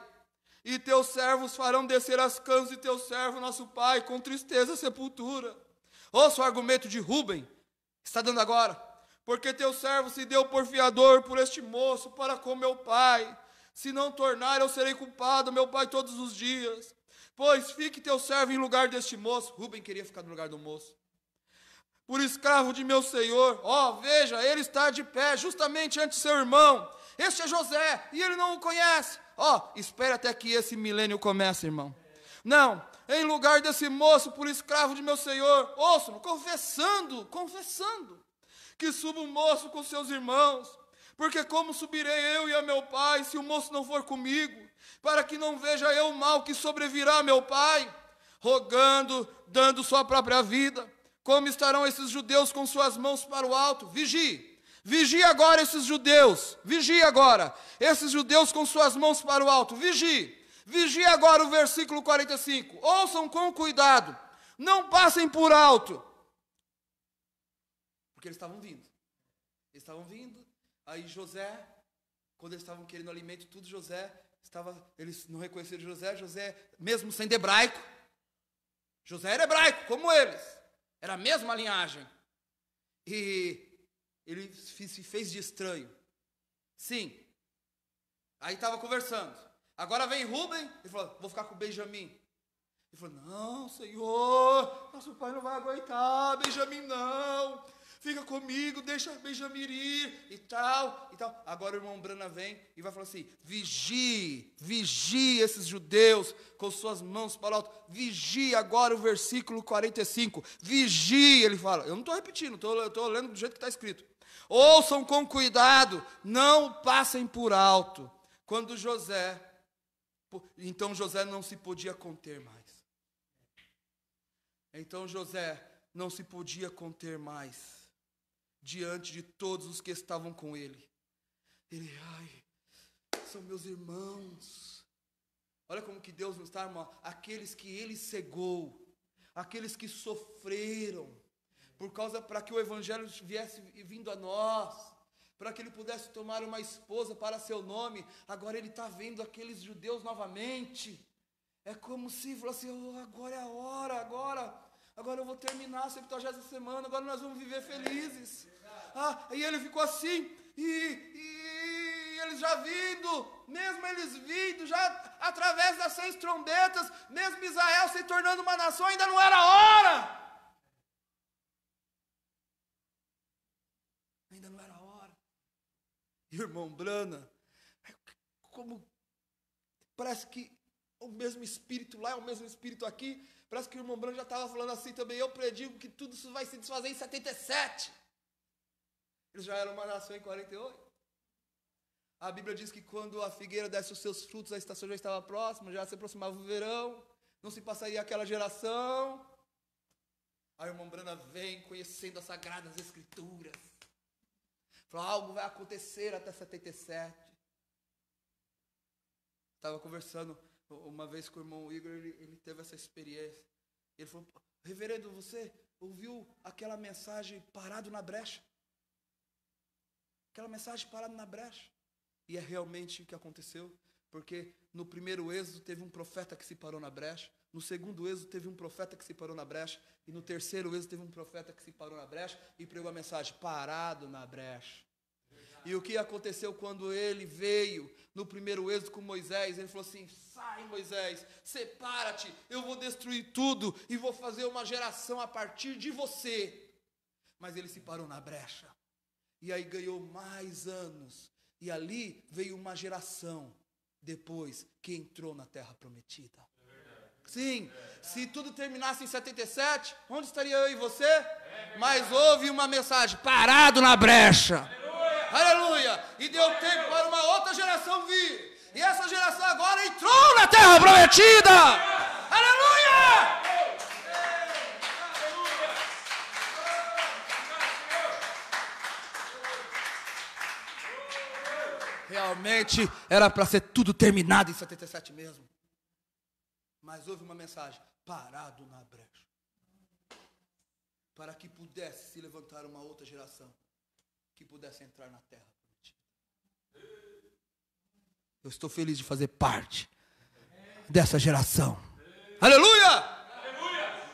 e teus servos farão descer as cãs de teu servo, nosso pai, com tristeza à sepultura. Ouça o argumento de Rúben, está dando agora. Porque teu servo se deu por fiador por este moço para com meu pai. Se não tornar, eu serei culpado, meu pai, todos os dias. Pois fique teu servo em lugar deste moço. Rúben queria ficar no lugar do moço. Por escravo de meu senhor. Veja, ele está de pé, justamente ante seu irmão. Este é José, e ele não o conhece. Espere até que esse milênio comece, irmão. Não, em lugar desse moço, por escravo de meu senhor, ouçam, confessando, que suba o moço com seus irmãos. Porque como subirei eu e a meu pai, se o moço não for comigo, para que não veja eu o mal que sobrevirá a meu pai, rogando, dando sua própria vida. Como estarão esses judeus com suas mãos para o alto? Vigie, Vigie agora esses judeus. Vigie agora. Esses judeus com suas mãos para o alto. Vigie. Vigie agora o versículo 45. Ouçam com cuidado. Não passem por alto. Porque eles estavam vindo. Eles estavam vindo. Aí José, quando eles estavam querendo alimento, tudo eles não reconheceram José. José, mesmo sendo hebraico. José era hebraico, como eles. Era a mesma linhagem. E ele se fez de estranho. Sim. Aí estava conversando. Agora vem Rubem. Ele falou, vou ficar com Benjamim. Ele falou, não, Senhor, nosso pai não vai aguentar, Benjamim não. Fica comigo, deixa Benjamim ir e tal, e tal. Agora o irmão Brana vem e vai falar assim, vigie esses judeus com suas mãos para o alto. Vigie agora o versículo 45. Vigie, ele fala. Eu não estou repetindo, estou lendo do jeito que está escrito. Ouçam com cuidado, não passem por alto. Então José não se podia conter mais. Então José não se podia conter mais diante de todos os que estavam com ele. São meus irmãos. Olha como que Deus nos está, irmão. Aqueles que ele cegou, aqueles que sofreram, para que o evangelho viesse vindo a nós, para que ele pudesse tomar uma esposa para seu nome. Agora ele está vendo aqueles judeus novamente. É como se falasse, agora é a hora, agora eu vou terminar a 70ª semana, agora nós vamos viver felizes. E ele ficou assim, e eles já vindo, já através das 6 trombetas, mesmo Israel se tornando uma nação, ainda não era a hora. Ainda não era a hora. Irmão Brana, como parece que o mesmo espírito lá é o mesmo espírito aqui. Parece que o irmão Brana já estava falando assim também. Eu predigo que tudo isso vai se desfazer em 77. Eles já eram uma nação em 48. A Bíblia diz que quando a figueira desse os seus frutos, a estação já estava próxima, já se aproximava o verão, não se passaria aquela geração. Aí o irmão Brana vem conhecendo as Sagradas Escrituras. Falou, algo vai acontecer até 77. Estava conversando uma vez com o irmão Igor, ele teve essa experiência. Ele falou, reverendo, você ouviu aquela mensagem parado na brecha? Aquela mensagem parada na brecha. E é realmente o que aconteceu, porque no primeiro êxodo teve um profeta que se parou na brecha, no segundo êxodo teve um profeta que se parou na brecha, e no terceiro êxodo teve um profeta que se parou na brecha e pregou a mensagem, parado na brecha. E o que aconteceu quando ele veio no primeiro êxodo com Moisés? Ele falou assim, sai Moisés, separa-te, eu vou destruir tudo e vou fazer uma geração a partir de você. Mas ele se parou na brecha. E aí ganhou mais anos. E ali veio uma geração depois que entrou na terra prometida. Sim, se tudo terminasse em 77, onde estaria eu e você? Mas houve uma mensagem, parado na brecha. Aleluia! E deu tempo para uma outra geração vir. E essa geração agora entrou na terra prometida. Aleluia! Realmente era para ser tudo terminado em 77 mesmo. Mas houve uma mensagem, parado na brecha. Para que pudesse se levantar uma outra geração que pudesse entrar na terra prometida. Eu estou feliz de fazer parte dessa geração. Aleluia! Aleluia!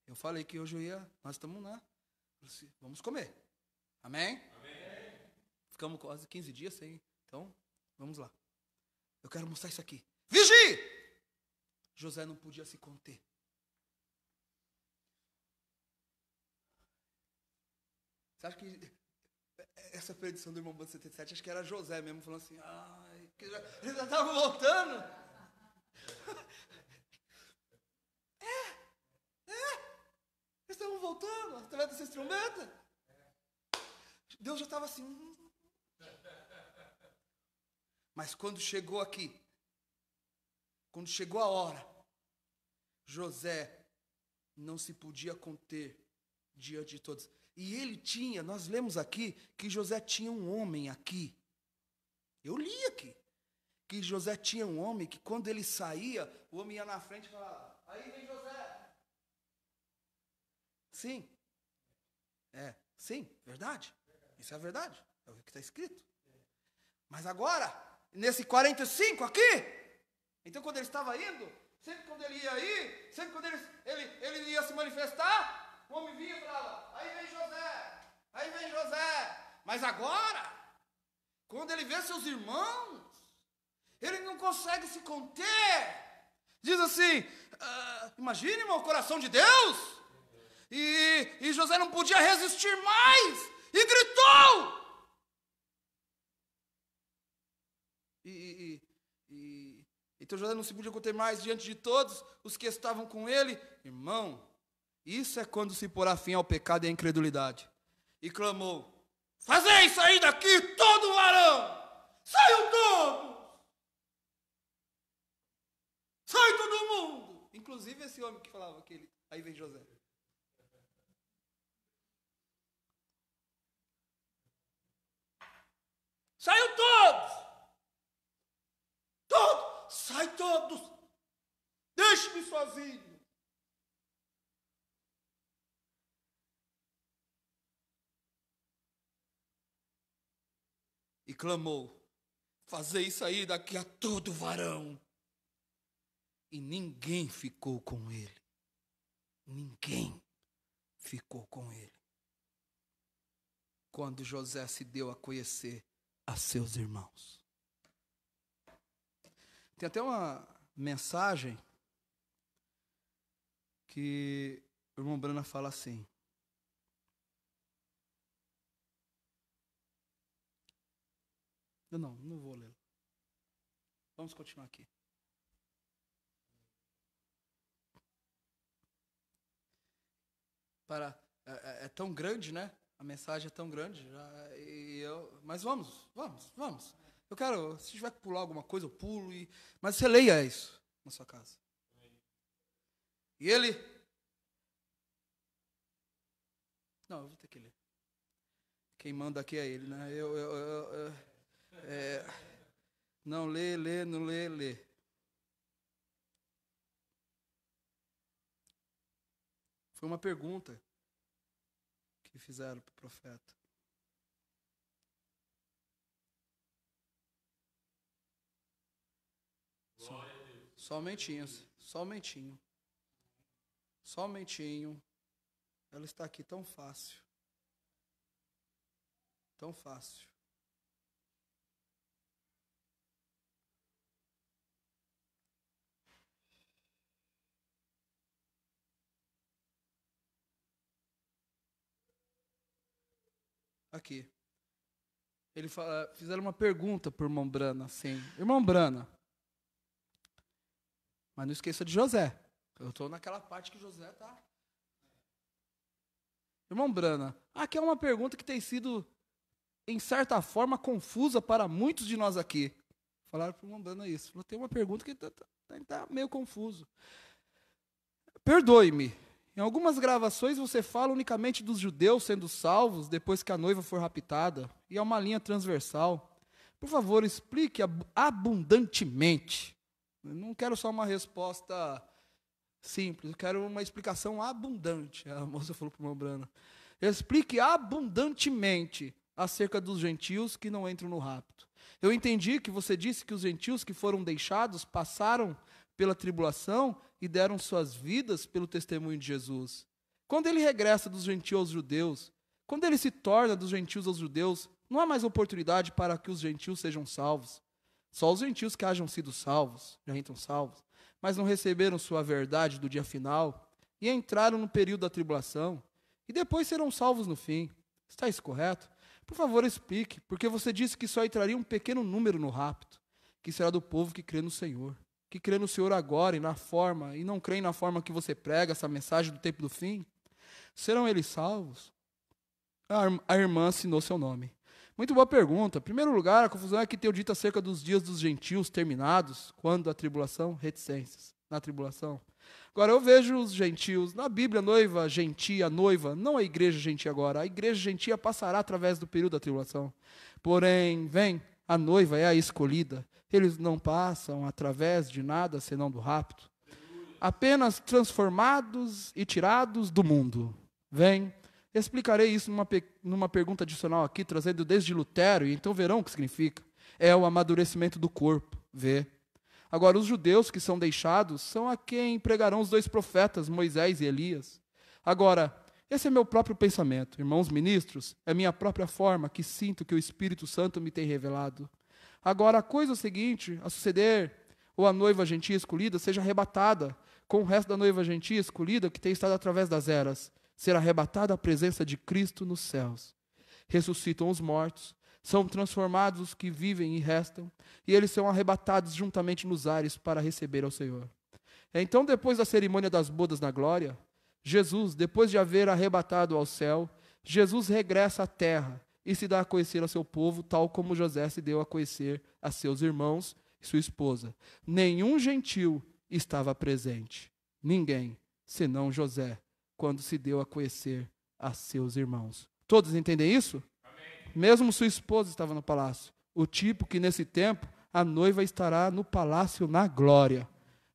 Eu falei que hoje nós estamos lá. Vamos comer. Amém? Amém? Ficamos quase 15 dias sem. Então, vamos lá. Eu quero mostrar isso aqui. Vigie! José não podia se conter. Você acha que essa predição do irmão Bando 77, acho que era José mesmo, falando assim, eles já estavam voltando. Eles estavam voltando, através dessa trombeta. Deus já estava assim. Mas quando chegou aqui, quando chegou a hora, José não se podia conter diante de todos. E ele tinha, nós lemos aqui, que José tinha um homem aqui. Eu li aqui. Que José tinha um homem que quando ele saía, o homem ia na frente e falava, aí vem José. Sim. Sim, verdade. Isso é verdade. É o que está escrito. Mas agora, nesse 45 aqui, então quando ele estava indo, sempre quando ele ia aí, sempre quando ele ia se manifestar, o homem vinha e falava, aí vem José, aí vem José. Mas agora, quando ele vê seus irmãos, ele não consegue se conter. Diz assim, imagine, irmão, o coração de Deus. E José não podia resistir mais, e gritou. Então José não se podia conter mais diante de todos os que estavam com ele. Irmão, isso é quando se porá fim ao pecado e à incredulidade. E clamou, fazei sair daqui todo varão, saiam todos, sai todo mundo. Inclusive esse homem que falava aquele, aí vem José. Saiam todos. Todos. Sai todos. Deixe-me sozinho. E clamou, fazei sair daqui a todo varão. E ninguém ficou com ele. Ninguém ficou com ele. Quando José se deu a conhecer a seus irmãos. Tem até uma mensagem que o irmão Brana fala assim. Eu não vou ler. Vamos continuar aqui. É tão grande, né? A mensagem é tão grande. Mas vamos. Eu quero, se tiver que pular alguma coisa, eu pulo. Mas você leia isso na sua casa. E ele... Não, eu vou ter que ler. Quem manda aqui é ele, né? Não lê. Foi uma pergunta que fizeram para o profeta. Só um momentinho. Ela está aqui tão fácil. Tão fácil. Aqui. Fizeram uma pergunta para o irmão Brana, assim. Irmão Brana, mas não esqueça de José. Eu estou naquela parte que José está. Irmão Brana, aqui é uma pergunta que tem sido, em certa forma, confusa para muitos de nós aqui. Falaram para o irmão Brana isso. Falou, tem uma pergunta que está meio confuso. Perdoe-me. Em algumas gravações você fala unicamente dos judeus sendo salvos depois que a noiva for raptada. E é uma linha transversal. Por favor, explique abundantemente. Eu não quero só uma resposta simples, eu quero uma explicação abundante. A moça falou para o irmão Brana. Explique abundantemente acerca dos gentios que não entram no rapto. Eu entendi que você disse que os gentios que foram deixados passaram pela tribulação e deram suas vidas pelo testemunho de Jesus. Quando ele regressa dos gentios aos judeus, quando ele se torna dos gentios aos judeus, não há mais oportunidade para que os gentios sejam salvos. Só os gentios que hajam sido salvos, já entram salvos, mas não receberam sua verdade do dia final e entraram no período da tribulação e depois serão salvos no fim. Está isso correto? Por favor, explique, porque você disse que só entraria um pequeno número no rapto, que será do povo que crê no Senhor, que crê no Senhor agora e na forma, e não crê na forma que você prega, essa mensagem do tempo do fim. Serão eles salvos? A irmã assinou seu nome. Muito boa pergunta. Em primeiro lugar, a confusão é que tenho dito acerca dos dias dos gentios terminados, quando a tribulação, reticências, na tribulação. Agora, eu vejo os gentios, na Bíblia, noiva gentia, noiva, não a igreja gentia agora, a igreja gentia passará através do período da tribulação. Porém, vem, a noiva é a escolhida, eles não passam através de nada senão do rapto. Apenas transformados e tirados do mundo. Vem, explicarei isso numa pergunta adicional aqui, trazendo desde Lutero, e então verão o que significa. É o amadurecimento do corpo, vê. Agora, os judeus que são deixados são a quem pregarão os 2 profetas, Moisés e Elias. Agora, esse é meu próprio pensamento, irmãos ministros, é minha própria forma que sinto que o Espírito Santo me tem revelado. Agora, a coisa é o seguinte, a suceder, ou a noiva gentia escolhida seja arrebatada, com o resto da noiva gentia escolhida que tem estado através das eras, ser arrebatada à presença de Cristo nos céus. Ressuscitam os mortos, são transformados os que vivem e restam, e eles são arrebatados juntamente nos ares para receber ao Senhor. Então, depois da cerimônia das bodas na glória, Jesus, depois de haver arrebatado ao céu, Jesus regressa à terra e se dá a conhecer ao seu povo, tal como José se deu a conhecer a seus irmãos e sua esposa. Nenhum gentil estava presente, ninguém, senão José, quando se deu a conhecer a seus irmãos. Todos entendem isso? Mesmo sua esposa estava no palácio. O tipo que nesse tempo a noiva estará no palácio na glória.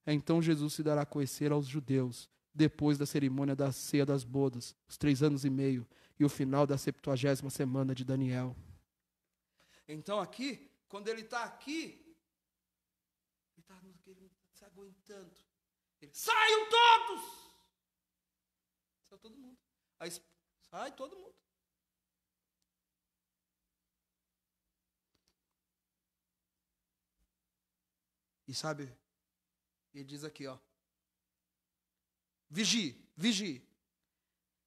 Então Jesus se dará a conhecer aos judeus, depois da cerimônia da ceia das bodas, os 3 anos e meio, e o final da 70ª semana de Daniel. Então aqui, quando ele está aqui, ele está se aguentando. Ele, saiam todos! Saiu todo mundo. Aí, sai todo mundo. E sabe, ele diz aqui, ó. Vigie, vigie.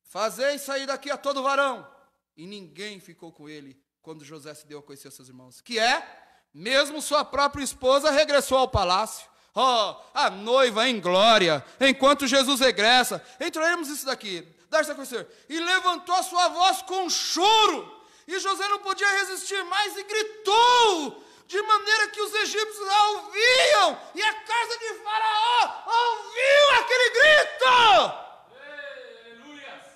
Fazei sair daqui a todo varão. E ninguém ficou com ele quando José se deu a conhecer aos seus irmãos. Que mesmo sua própria esposa regressou ao palácio. A noiva em glória, enquanto Jesus regressa. Entraremos isso daqui, dar-se a conhecer. E levantou a sua voz com choro. E José não podia resistir mais e gritou, de maneira que os egípcios a ouviam, e a casa de Faraó ouviu aquele grito. Aleluia!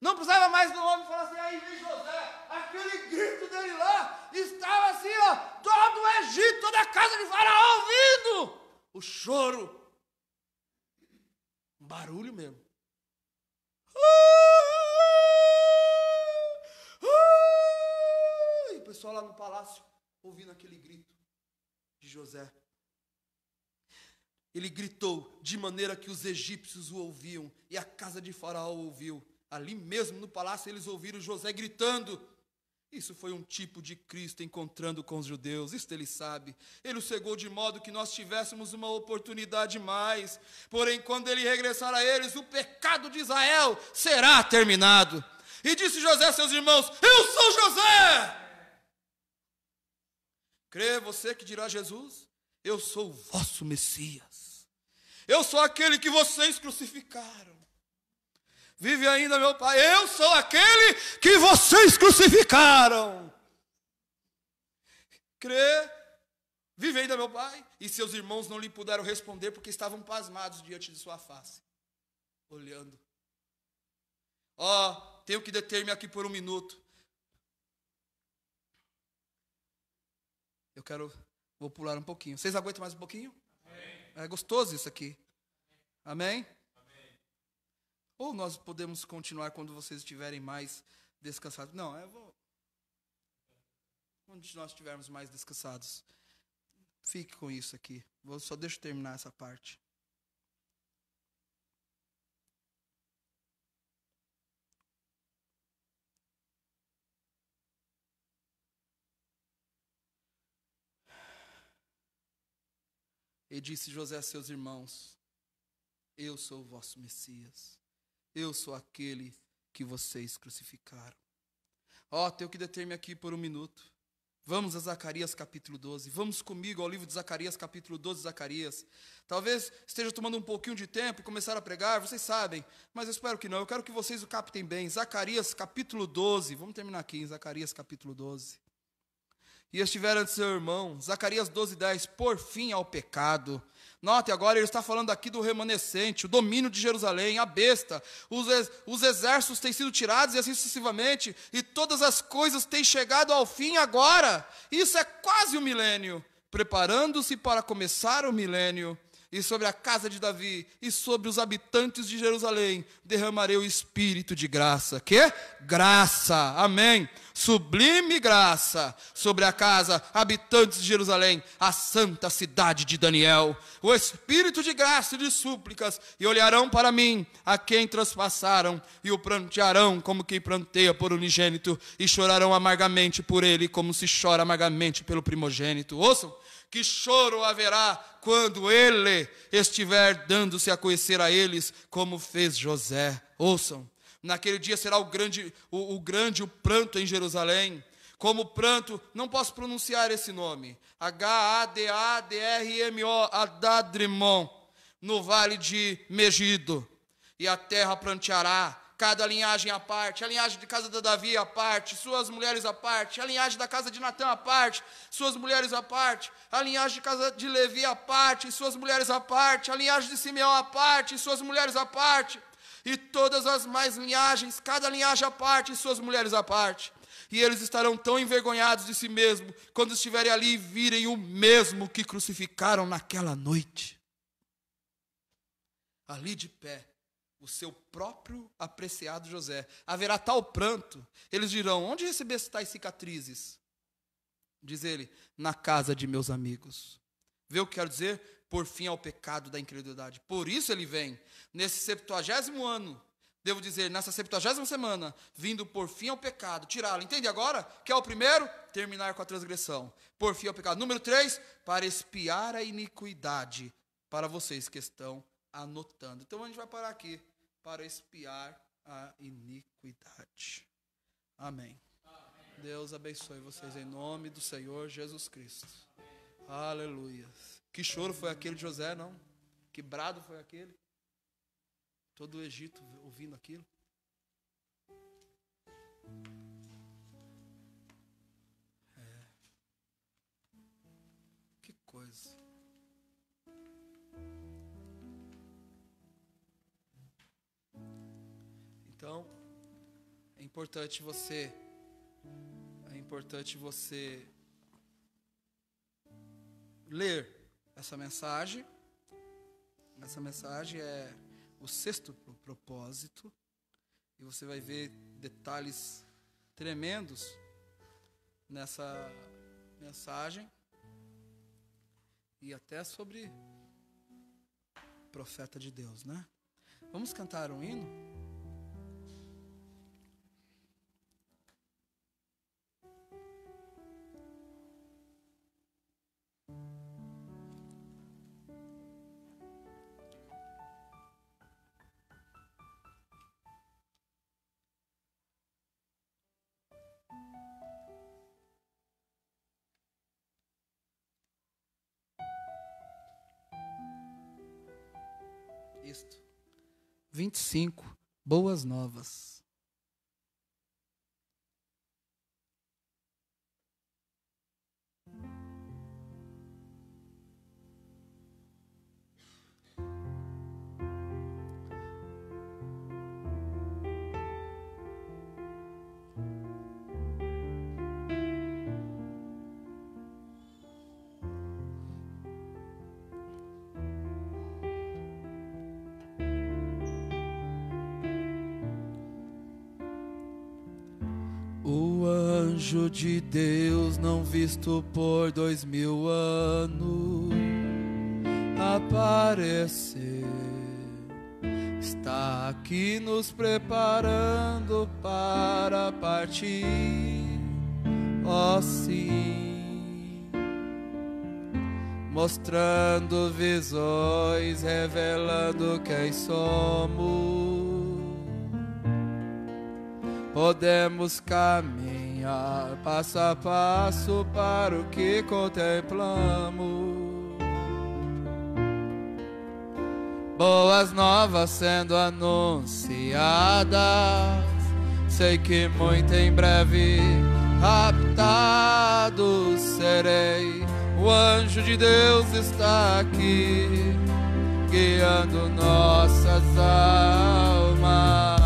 Não precisava mais do homem falar assim, aí vem José, aquele grito dele lá, estava assim, ó, todo o Egito, toda a casa de Faraó ouvindo o choro, um barulho mesmo. E o pessoal lá no palácio, ouvindo aquele grito de José. Ele gritou de maneira que os egípcios o ouviam e a casa de Faraó ouviu. Ali mesmo no palácio eles ouviram José gritando. Isso foi um tipo de Cristo encontrando com os judeus, isso ele sabe. Ele o cegou de modo que nós tivéssemos uma oportunidade mais. Porém, quando ele regressar a eles, o pecado de Israel será terminado. E disse José a seus irmãos, eu sou José! Crê você que dirá Jesus? Eu sou o vosso Messias. Eu sou aquele que vocês crucificaram. Vive ainda meu Pai. Eu sou aquele que vocês crucificaram. Crê? Vive ainda meu Pai. E seus irmãos não lhe puderam responder porque estavam pasmados diante de sua face. Olhando. Tenho que deter-me aqui por um minuto. Vou pular um pouquinho. Vocês aguentam mais um pouquinho? Amém. É gostoso isso aqui. Amém? Amém? Ou nós podemos continuar quando vocês estiverem mais descansados? Não, quando nós estivermos mais descansados. Fique com isso aqui. Só deixa eu terminar essa parte. E disse José a seus irmãos, eu sou o vosso Messias, eu sou aquele que vocês crucificaram. Tenho que deter-me aqui por um minuto. Vamos a Zacarias capítulo 12, vamos comigo ao livro de Zacarias capítulo 12, Zacarias. Talvez esteja tomando um pouquinho de tempo e começar a pregar, vocês sabem, mas eu espero que não, eu quero que vocês o captem bem. Zacarias capítulo 12, vamos terminar aqui em Zacarias capítulo 12. E estiver ante seu irmão, Zacarias 12:10, por fim ao pecado. Note, agora ele está falando aqui do remanescente, o domínio de Jerusalém, a besta, os exércitos têm sido tirados e assim sucessivamente, e todas as coisas têm chegado ao fim agora. Isso é quase o milênio, preparando-se para começar o milênio. E sobre a casa de Davi e sobre os habitantes de Jerusalém derramarei o espírito de graça. Que? Graça, amém. Sublime graça sobre a casa, habitantes de Jerusalém, a santa cidade de Daniel. O espírito de graça e de súplicas, e olharão para mim, a quem traspassaram, e o prantearão como quem pranteia por unigênito, e chorarão amargamente por ele, como se chora amargamente pelo primogênito. Ouçam, que choro haverá quando ele estiver dando-se a conhecer a eles, como fez José. Ouçam, naquele dia será o pranto em Jerusalém, como pranto, não posso pronunciar esse nome, Hadadrimo, Adadrimon, no vale de Megido, e a terra pranteará, cada linhagem à parte, a linhagem de casa de Davi à parte, suas mulheres à parte, a linhagem da casa de Natã à parte, suas mulheres à parte, a linhagem de casa de Levi à parte, suas mulheres à parte, a linhagem de Simeão à parte, suas mulheres à parte, e todas as mais linhagens, cada linhagem à parte, suas mulheres à parte. E eles estarão tão envergonhados de si mesmos, quando estiverem ali e virem o mesmo que crucificaram naquela noite. Ali de pé, o seu próprio apreciado José. Haverá tal pranto, eles dirão, onde recebeste tais cicatrizes? Diz ele, na casa de meus amigos. Vê o que quero dizer? Por fim ao pecado da incredulidade. Por isso ele vem, nesse 70º ano, devo dizer, nessa 70ª semana, vindo por fim ao pecado, tirá-lo. Entende agora? Que é o primeiro? Terminar com a transgressão. Por fim ao pecado. Número 3, para expiar a iniquidade, para vocês que estão anotando. Então a gente vai parar aqui, para expiar a iniquidade. Amém. Deus abençoe vocês em nome do Senhor Jesus Cristo. Aleluia. Que choro foi aquele de José, não? Que brado foi aquele? Todo o Egito ouvindo aquilo. Que coisa. Então, é importante você ler essa mensagem. Essa mensagem é o 6º propósito, e você vai ver detalhes tremendos nessa mensagem, e até sobre profeta de Deus, né? Vamos cantar um hino? Isto. 25, boas novas. O anjo de Deus, não visto por 2000 anos, aparecer, está aqui nos preparando para partir, ó sim, mostrando visões, revelando quem somos. Podemos caminhar passo a passo para o que contemplamos. Boas novas sendo anunciadas, sei que muito em breve raptado serei. O anjo de Deus está aqui, guiando nossas almas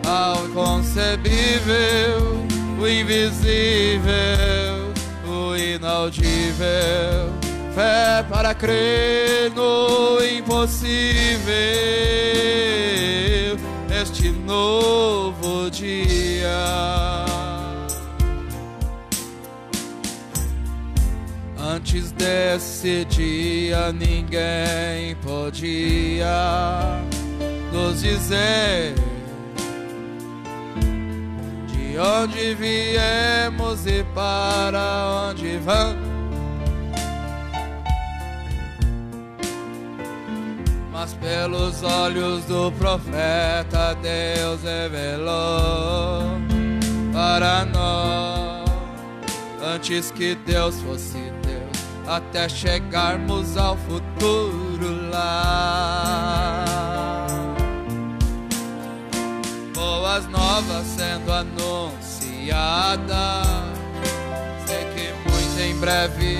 ao inconcebível, o invisível, o inaudível. Fé para crer no impossível, este novo dia. Antes desse dia ninguém podia nos dizer de onde viemos e para onde vamos. Mas pelos olhos do profeta Deus revelou para nós, antes que Deus fosse Deus, até chegarmos ao futuro lá. Boas novas sendo anunciadas, sei que muito em breve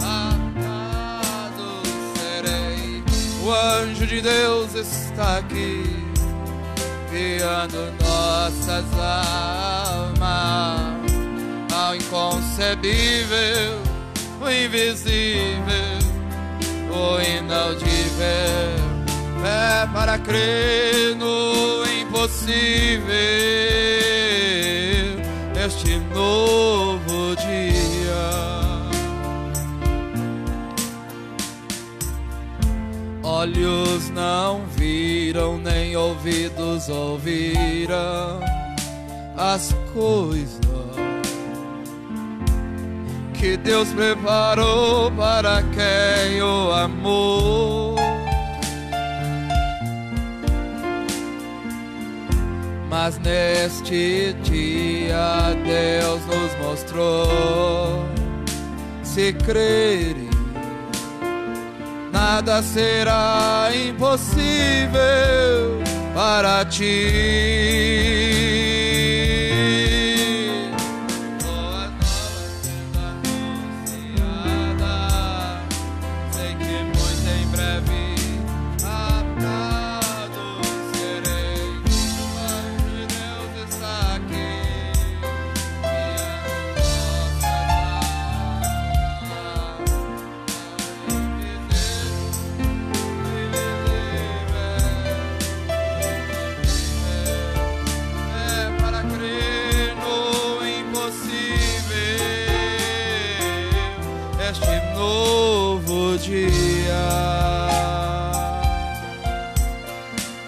amado serei. O anjo de Deus está aqui, guiando nossas almas ao inconcebível, o invisível, o inaudível. Fé para crer no impossível, este novo dia. Olhos não viram, nem ouvidos ouviram as coisas que Deus preparou para quem o amou. Mas neste dia Deus nos mostrou, se crerem, nada será impossível para ti.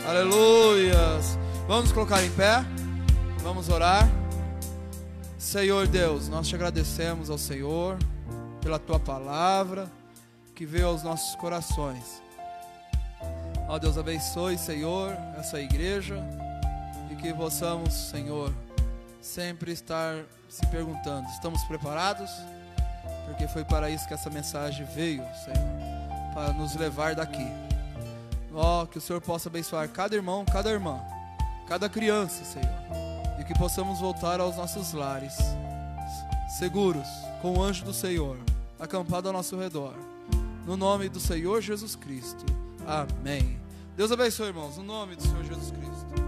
Aleluias. Vamos nos colocar em pé, vamos orar. Senhor Deus, nós te agradecemos ao Senhor pela tua palavra que veio aos nossos corações. Ó Deus, abençoe, Senhor, essa igreja, e que possamos, Senhor, sempre estar se perguntando: estamos preparados? Porque foi para isso que essa mensagem veio, Senhor, para nos levar daqui. Ó, que o Senhor possa abençoar cada irmão, cada irmã, cada criança, Senhor, e que possamos voltar aos nossos lares seguros, com o anjo do Senhor acampado ao nosso redor, no nome do Senhor Jesus Cristo. Amém. Deus abençoe, irmãos, no nome do Senhor Jesus Cristo.